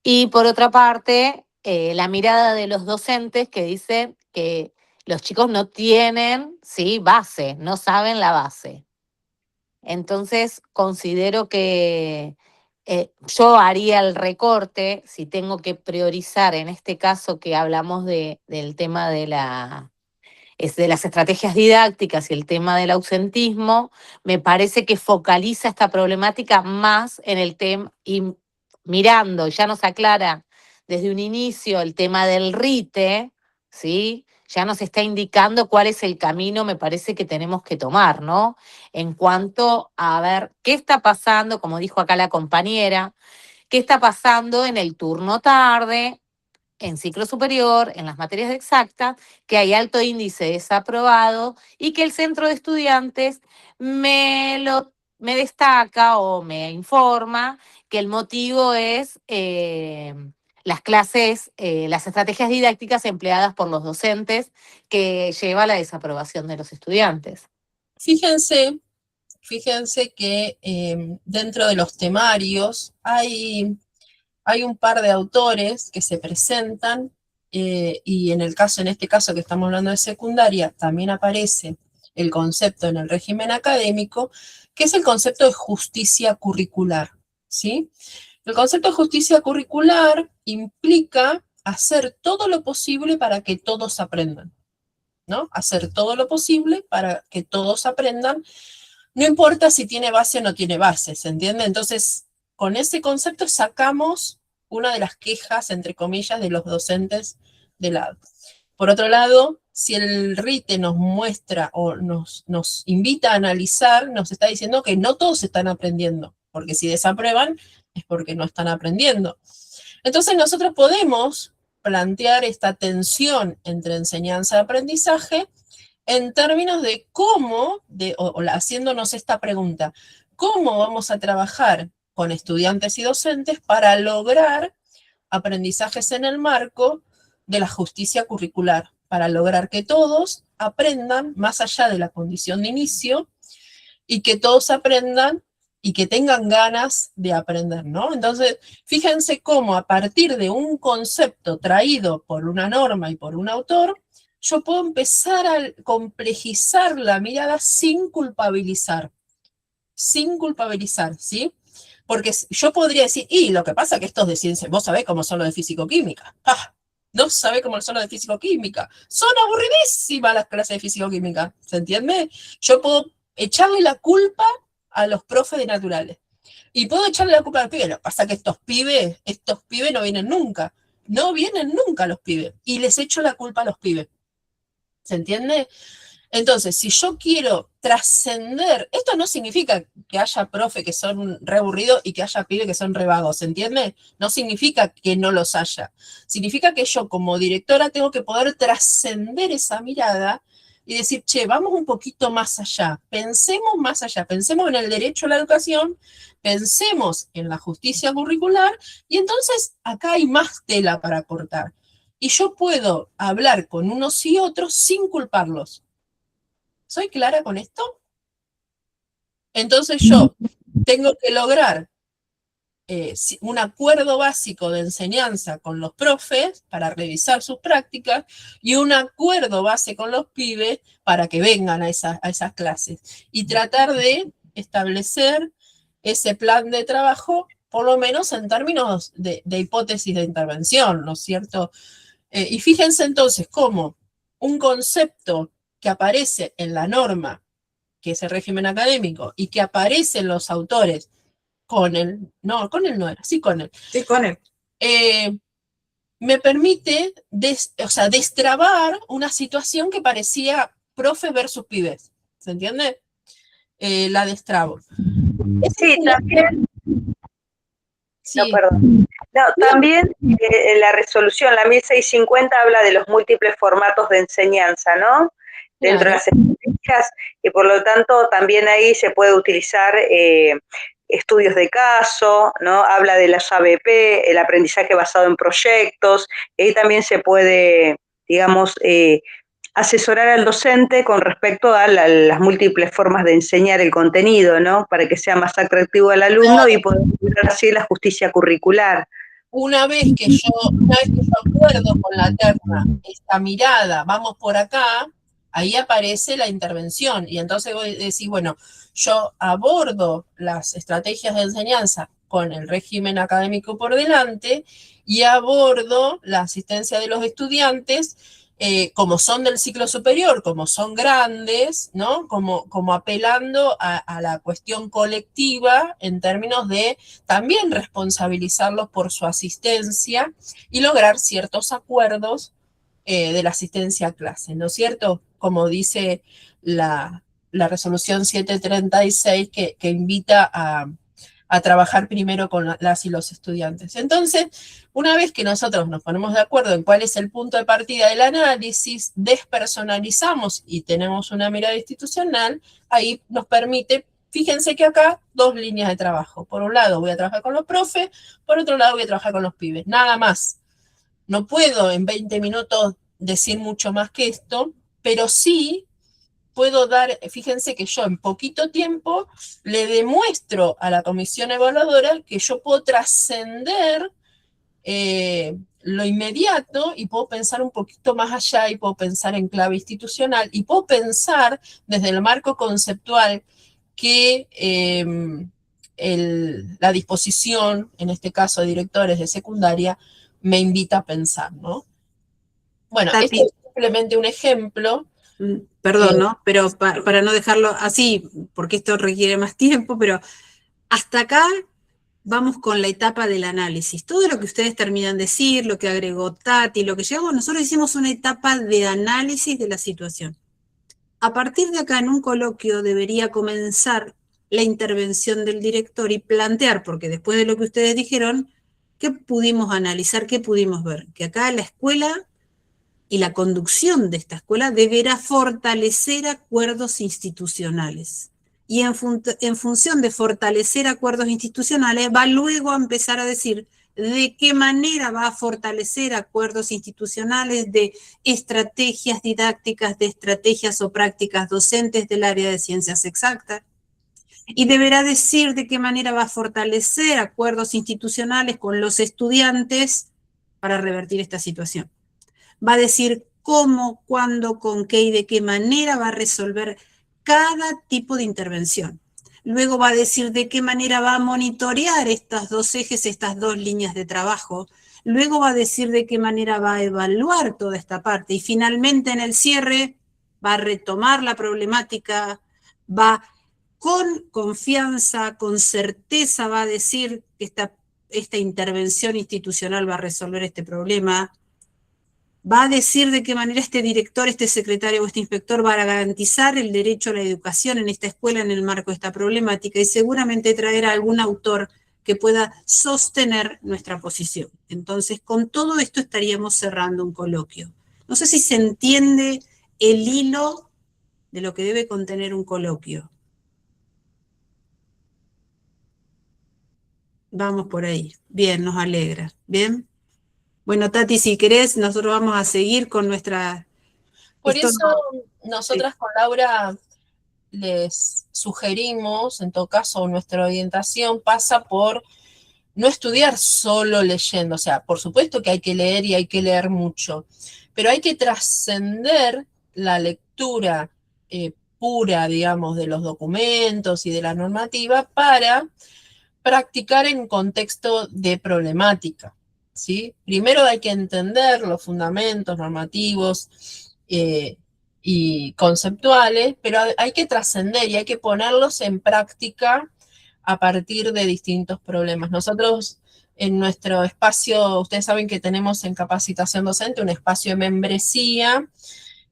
y por otra parte, la mirada de los docentes que dice que los chicos no tienen, ¿sí?, base, no saben la base. Entonces, considero que yo haría el recorte, si tengo que priorizar, en este caso que hablamos del tema de las estrategias didácticas y el tema del ausentismo, me parece que focaliza esta problemática más en el tema, y mirando, ya nos aclara desde un inicio el tema del RITE, ¿sí? Ya nos está indicando cuál es el camino, me parece que tenemos que tomar, ¿no? En cuanto a ver qué está pasando, como dijo acá la compañera, qué está pasando en el turno tarde, en ciclo superior, en las materias exactas, que hay alto índice desaprobado y que el centro de estudiantes me destaca o me informa que el motivo es las clases, las estrategias didácticas empleadas por los docentes que lleva a la desaprobación de los estudiantes. Fíjense que dentro de los temarios hay un par de autores que se presentan y en este caso que estamos hablando de secundaria, también aparece el concepto en el régimen académico, que es el concepto de justicia curricular, ¿sí? El concepto de justicia curricular implica hacer todo lo posible para que todos aprendan, ¿no? Hacer todo lo posible para que todos aprendan, no importa si tiene base o no tiene base, ¿se entiende? Entonces, con ese concepto sacamos una de las quejas, entre comillas, de los docentes de lado. Por otro lado, si el RITE nos muestra o nos invita a analizar, nos está diciendo que no todos están aprendiendo, porque si desaprueban es porque no están aprendiendo. Entonces nosotros podemos plantear esta tensión entre enseñanza y aprendizaje en términos de cómo, haciéndonos esta pregunta, ¿cómo vamos a trabajar con estudiantes y docentes para lograr aprendizajes en el marco de la justicia curricular, para lograr que todos aprendan más allá de la condición de inicio y que todos aprendan y que tengan ganas de aprender, ¿no? Entonces, fíjense cómo a partir de un concepto traído por una norma y por un autor, yo puedo empezar a complejizar la mirada sin culpabilizar, ¿sí? Porque yo podría decir, y lo que pasa es que estos de ciencia, vos sabés cómo son los de físico-química. ¡Ah! No sabés cómo son los de físico-química. Son aburridísimas las clases de físico-química, ¿se entiende? Yo puedo echarle la culpa a los profes de naturales. Y puedo echarle la culpa a los pibes. Lo que pasa es que estos pibes no vienen nunca. No vienen nunca los pibes. Y les echo la culpa a los pibes. ¿Se entiende? Entonces, si yo quiero trascender, esto no significa que haya profe que son re aburridos y que haya pibes que son re vagos, ¿se entiende? No significa que no los haya. Significa que yo como directora tengo que poder trascender esa mirada y decir, che, vamos un poquito más allá, pensemos más allá, pensemos en el derecho a la educación, pensemos en la justicia curricular, y entonces acá hay más tela para cortar. Y yo puedo hablar con unos y otros sin culparlos. ¿Soy clara con esto? Entonces yo tengo que lograr un acuerdo básico de enseñanza con los profes para revisar sus prácticas y un acuerdo base con los pibes para que vengan a esas clases y tratar de establecer ese plan de trabajo, por lo menos en términos de hipótesis de intervención, ¿no es cierto? Y fíjense entonces cómo un concepto que aparece en la norma, que es el régimen académico, y que aparece en los autores con él, no, con él no era, sí con él. Sí, con él. Me permite destrabar una situación que parecía profe versus pibes. ¿Se entiende? La destrabo. Sí, también. Sí. No, perdón. No, también la resolución, la 1650, habla de los múltiples formatos de enseñanza, ¿no? Dentro de las estrategias, y por lo tanto también ahí se puede utilizar estudios de caso, ¿no? Habla de las ABP, el aprendizaje basado en proyectos, y ahí también se puede, digamos, asesorar al docente con respecto a las múltiples formas de enseñar el contenido, ¿no? Para que sea más atractivo al alumno y poder lograr así la justicia curricular. Una vez que yo acuerdo con la terna esta mirada, vamos por acá, ahí aparece la intervención. Y entonces voy a decir, bueno, yo abordo las estrategias de enseñanza con el régimen académico por delante y abordo la asistencia de los estudiantes como son del ciclo superior, como son grandes, ¿no? Como apelando a la cuestión colectiva en términos de también responsabilizarlos por su asistencia y lograr ciertos acuerdos de la asistencia a clase, ¿no es cierto? Como dice la resolución 736 que invita a trabajar primero con las y los estudiantes. Entonces, una vez que nosotros nos ponemos de acuerdo en cuál es el punto de partida del análisis, despersonalizamos y tenemos una mirada institucional, ahí nos permite, fíjense que acá, dos líneas de trabajo. Por un lado voy a trabajar con los profes, por otro lado voy a trabajar con los pibes, nada más. No puedo en 20 minutos decir mucho más que esto, pero sí puedo dar, fíjense que yo en poquito tiempo le demuestro a la comisión evaluadora que yo puedo trascender lo inmediato y puedo pensar un poquito más allá y puedo pensar en clave institucional y puedo pensar desde el marco conceptual que la disposición, en este caso de directores de secundaria, me invita a pensar, ¿no? Bueno, este es simplemente un ejemplo. Perdón, ¿no? Pero para no dejarlo así, porque esto requiere más tiempo, pero hasta acá vamos con la etapa del análisis. Todo lo que ustedes terminan de decir, lo que agregó Tati, lo que llegamos, nosotros hicimos una etapa de análisis de la situación. A partir de acá, en un coloquio, debería comenzar la intervención del director y plantear, porque después de lo que ustedes dijeron, ¿qué pudimos analizar, qué pudimos ver? Que acá la escuela y la conducción de esta escuela deberá fortalecer acuerdos institucionales. Y en función de fortalecer acuerdos institucionales, va luego a empezar a decir de qué manera va a fortalecer acuerdos institucionales de estrategias didácticas, de estrategias o prácticas docentes del área de ciencias exactas. Y deberá decir de qué manera va a fortalecer acuerdos institucionales con los estudiantes para revertir esta situación. Va a decir cómo, cuándo, con qué y de qué manera va a resolver cada tipo de intervención. luego va a decir de qué manera va a monitorear estos dos ejes, estas dos líneas de trabajo, luego va a decir de qué manera va a evaluar toda esta parte, y finalmente en el cierre va a retomar la problemática, va con confianza, con certeza va a decir que esta intervención institucional va a resolver este problema, va a decir de qué manera este director, este secretario o este inspector va a garantizar el derecho a la educación en esta escuela en el marco de esta problemática, y seguramente traer a algún autor que pueda sostener nuestra posición. Entonces, con todo esto estaríamos cerrando un coloquio. No sé si se entiende el hilo de lo que debe contener un coloquio. Vamos por ahí. Bien, nos alegra. Bien. Bueno, Tati, si querés, nosotros vamos a seguir con nuestra... Por eso nosotras con Laura les sugerimos, en todo caso, nuestra orientación pasa por no estudiar solo leyendo. O sea, por supuesto que hay que leer y hay que leer mucho, pero hay que trascender la lectura pura, digamos, de los documentos y de la normativa para practicar en contexto de problemática, ¿sí? Primero hay que entender los fundamentos normativos y conceptuales, pero hay que trascender y hay que ponerlos en práctica a partir de distintos problemas. Nosotros en nuestro espacio, ustedes saben que tenemos en capacitación docente un espacio de membresía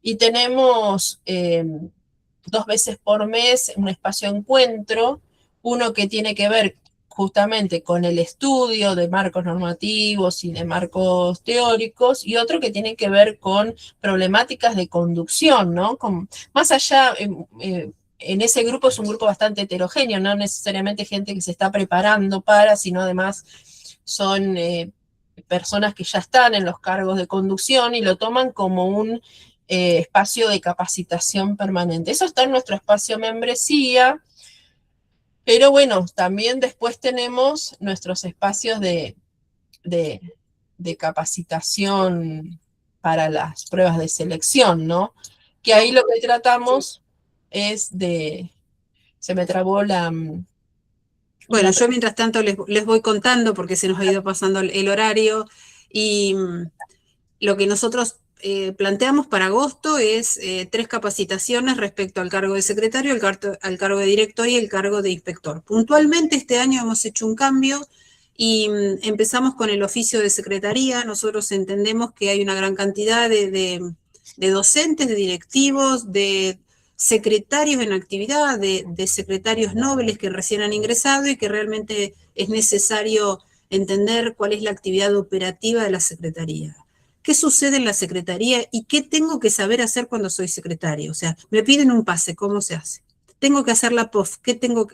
y tenemos 2 veces por mes un espacio de encuentro, uno que tiene que ver justamente con el estudio de marcos normativos y de marcos teóricos, y otro que tiene que ver con problemáticas de conducción, ¿no? Más allá, en ese grupo es un grupo bastante heterogéneo, no necesariamente gente que se está preparando para, sino además son personas que ya están en los cargos de conducción y lo toman como un espacio de capacitación permanente. Eso está en nuestro espacio membresía. Pero bueno, también después tenemos nuestros espacios de capacitación para las pruebas de selección, ¿no? Que ahí lo que tratamos es de... Se me trabó la... Bueno, yo mientras tanto les voy contando porque se nos ha ido pasando el horario, y lo que nosotros planteamos para agosto es 3 capacitaciones respecto al cargo de secretario, al cargo de director y el cargo de inspector. Puntualmente este año hemos hecho un cambio y empezamos con el oficio de secretaría. Nosotros entendemos que hay una gran cantidad de docentes, de directivos, de secretarios en actividad, de secretarios nobles que recién han ingresado y que realmente es necesario entender cuál es la actividad operativa de la secretaría. ¿Qué sucede en la secretaría y qué tengo que saber hacer cuando soy secretario? O sea, me piden un pase, ¿cómo se hace? Tengo que hacer la POF,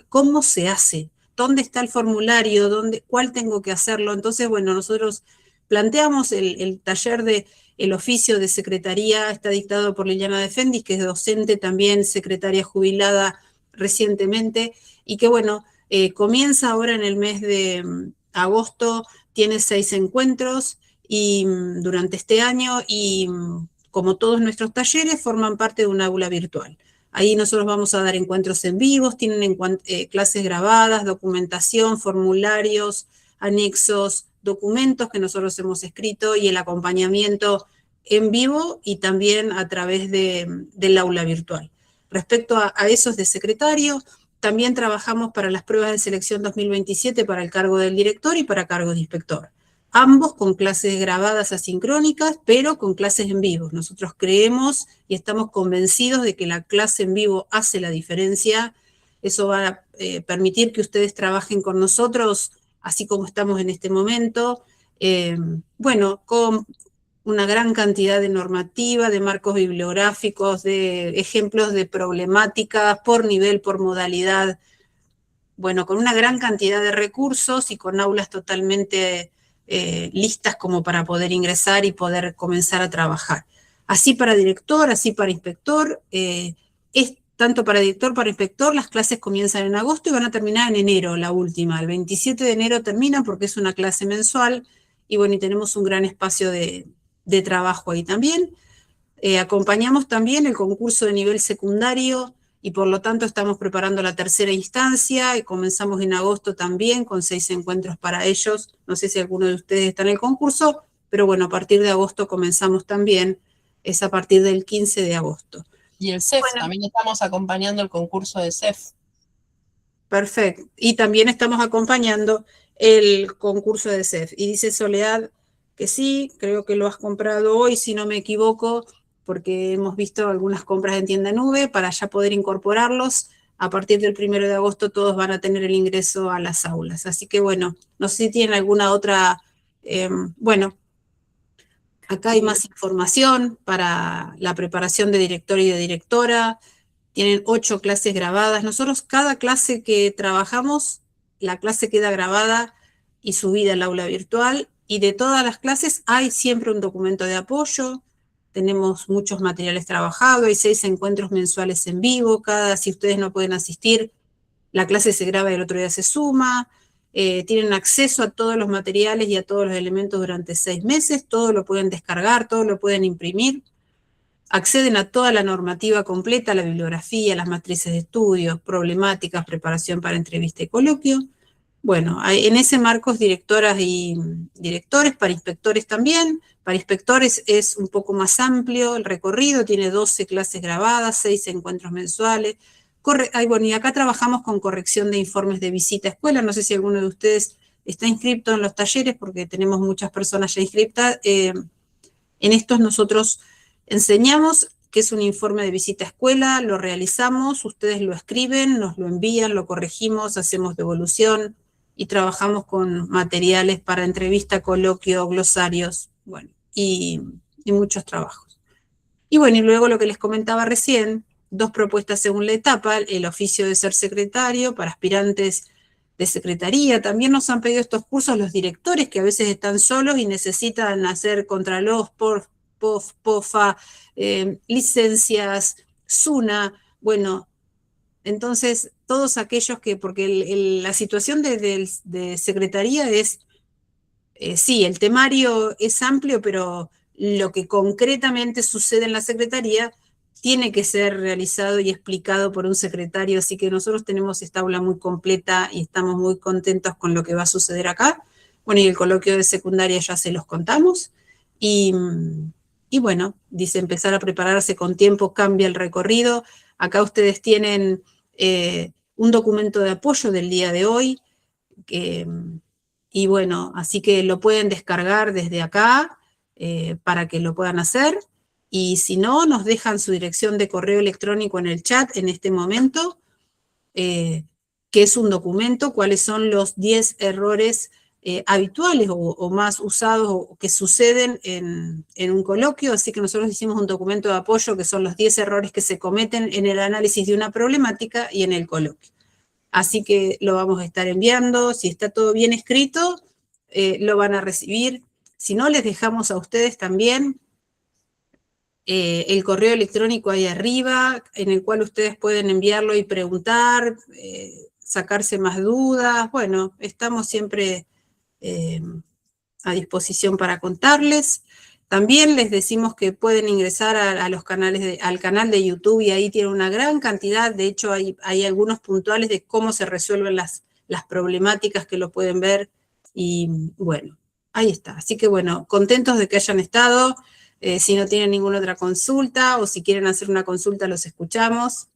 ¿cómo se hace? ¿Dónde está el formulario? ¿Cuál tengo que hacerlo? Entonces, bueno, nosotros planteamos el taller de el oficio de secretaría, está dictado por Liliana Defendis, que es docente también, secretaria jubilada recientemente, y que bueno, comienza ahora en el mes de agosto, tiene 6 encuentros, y durante este año, y como todos nuestros talleres, forman parte de un aula virtual. Ahí nosotros vamos a dar encuentros en vivos, tienen clases grabadas, documentación, formularios, anexos, documentos que nosotros hemos escrito y el acompañamiento en vivo y también a través del aula virtual. Respecto a esos de secretario, también trabajamos para las pruebas de selección 2027 para el cargo del director y para cargo de inspector. Ambos con clases grabadas asincrónicas, pero con clases en vivo. Nosotros creemos y estamos convencidos de que la clase en vivo hace la diferencia. Eso va a permitir que ustedes trabajen con nosotros, así como estamos en este momento, bueno, con una gran cantidad de normativa, de marcos bibliográficos, de ejemplos de problemáticas por nivel, por modalidad, bueno, con una gran cantidad de recursos y con aulas totalmente listas como para poder ingresar y poder comenzar a trabajar. Así para director, así para inspector, tanto para director, para inspector, las clases comienzan en agosto y van a terminar en enero, la última. El 27 de enero termina porque es una clase mensual y bueno, y tenemos un gran espacio de trabajo ahí también. Acompañamos también el concurso de nivel secundario y por lo tanto estamos preparando la tercera instancia y comenzamos en agosto también con 6 encuentros para ellos. No sé si alguno de ustedes está en el concurso, pero bueno, a partir de agosto comenzamos también, es a partir del 15 de agosto. Y el CEF, Bueno, también estamos acompañando el concurso de CEF. perfecto. Y también estamos acompañando el concurso de CEF. Y dice Soledad que sí, creo que lo has comprado hoy, si no me equivoco, porque hemos visto algunas compras en tienda nube para ya poder incorporarlos. A partir del 1 de agosto todos van a tener el ingreso a las aulas. Así que bueno, no sé si tienen alguna otra, bueno, acá hay más información para la preparación de director y de directora. Tienen 8 clases grabadas. Nosotros cada clase que trabajamos, la clase queda grabada y subida al aula virtual. Y de todas las clases hay siempre un documento de apoyo. Tenemos muchos materiales trabajados, hay 6 encuentros mensuales en vivo. Si ustedes no pueden asistir, la clase se graba y el otro día se suma. Tienen acceso a todos los materiales y a todos los elementos durante 6 meses. Todo lo pueden descargar, todo lo pueden imprimir. Acceden a toda la normativa completa, la bibliografía, las matrices de estudios, problemáticas, preparación para entrevista y coloquio. Bueno, en ese marco directoras y directores, para inspectores también. Para inspectores es un poco más amplio el recorrido, tiene 12 clases grabadas, 6 encuentros mensuales. Bueno, y acá trabajamos con corrección de informes de visita a escuela. No sé si alguno de ustedes está inscrito en los talleres, porque tenemos muchas personas ya inscritas. En estos nosotros enseñamos qué es un informe de visita a escuela, lo realizamos, ustedes lo escriben, nos lo envían, lo corregimos, hacemos devolución y trabajamos con materiales para entrevista, coloquio, glosarios, bueno, y muchos trabajos. Y bueno, y luego lo que les comentaba recién, 2 propuestas según la etapa, el oficio de ser secretario para aspirantes de secretaría. También nos han pedido estos cursos los directores que a veces están solos y necesitan hacer contraloj, POFA, licencias, SUNA, bueno, entonces todos aquellos que, porque la situación de secretaría es, sí, el temario es amplio, pero lo que concretamente sucede en la secretaría tiene que ser realizado y explicado por un secretario, así que nosotros tenemos esta aula muy completa y estamos muy contentos con lo que va a suceder acá. Bueno, y el coloquio de secundaria ya se los contamos, y bueno, dice empezar a prepararse con tiempo, cambia el recorrido. Acá ustedes tienen un documento de apoyo del día de hoy, y bueno, así que lo pueden descargar desde acá para que lo puedan hacer. Y si no, nos dejan su dirección de correo electrónico en el chat en este momento, que es un documento, cuáles son los 10 errores habituales o más usados o que suceden en un coloquio. Así que nosotros hicimos un documento de apoyo que son los 10 errores que se cometen en el análisis de una problemática y en el coloquio. Así que lo vamos a estar enviando. Si está todo bien escrito, lo van a recibir. Si no, les dejamos a ustedes también el correo electrónico ahí arriba, en el cual ustedes pueden enviarlo y preguntar, sacarse más dudas. Bueno, estamos siempre a disposición para contarles. También les decimos que pueden ingresar a los canales al canal de YouTube, y ahí tiene una gran cantidad. De hecho, hay algunos puntuales de cómo se resuelven las problemáticas, que lo pueden ver. Y bueno, ahí está. Así que bueno, contentos de que hayan estado. Si no tienen ninguna otra consulta o si quieren hacer una consulta, los escuchamos.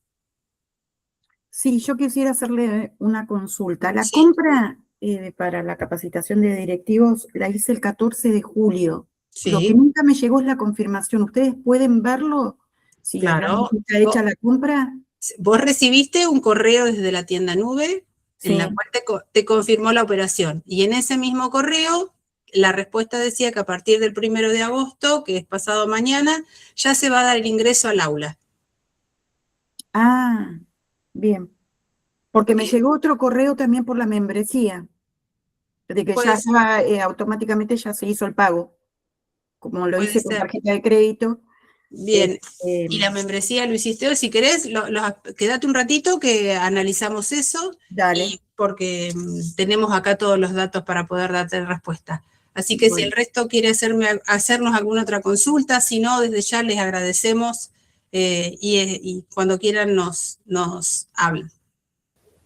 Sí, yo quisiera hacerle una consulta. La Sí. compra para la capacitación de directivos la hice el 14 de julio. Sí. Lo que nunca me llegó es la confirmación. ¿Ustedes pueden verlo? Si Claro. realmente está hecha la compra. Vos recibiste un correo desde la tienda nube, Sí. en la cual te confirmó la operación. Y en ese mismo correo, la respuesta decía que a partir del 1 de agosto, que es pasado mañana, ya se va a dar el ingreso al aula. Ah, bien. Porque me llegó otro correo también por la membresía, de que Puede ya automáticamente ya se hizo el pago, como lo Puede hice con ser. tarjeta de crédito. Bien, y la membresía lo hiciste hoy. Si querés, quédate un ratito que analizamos eso. Dale. Porque tenemos acá todos los datos para poder darte respuesta. Así que si el resto quiere hacernos alguna otra consulta, si no, desde ya les agradecemos y cuando quieran nos hablan.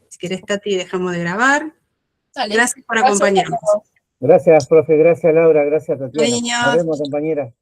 Si querés, Tati, dejamos de grabar. Dale. Gracias por acompañarnos. Gracias, profe, gracias, Laura, gracias, Tatiana. Cariños. Nos vemos, compañera.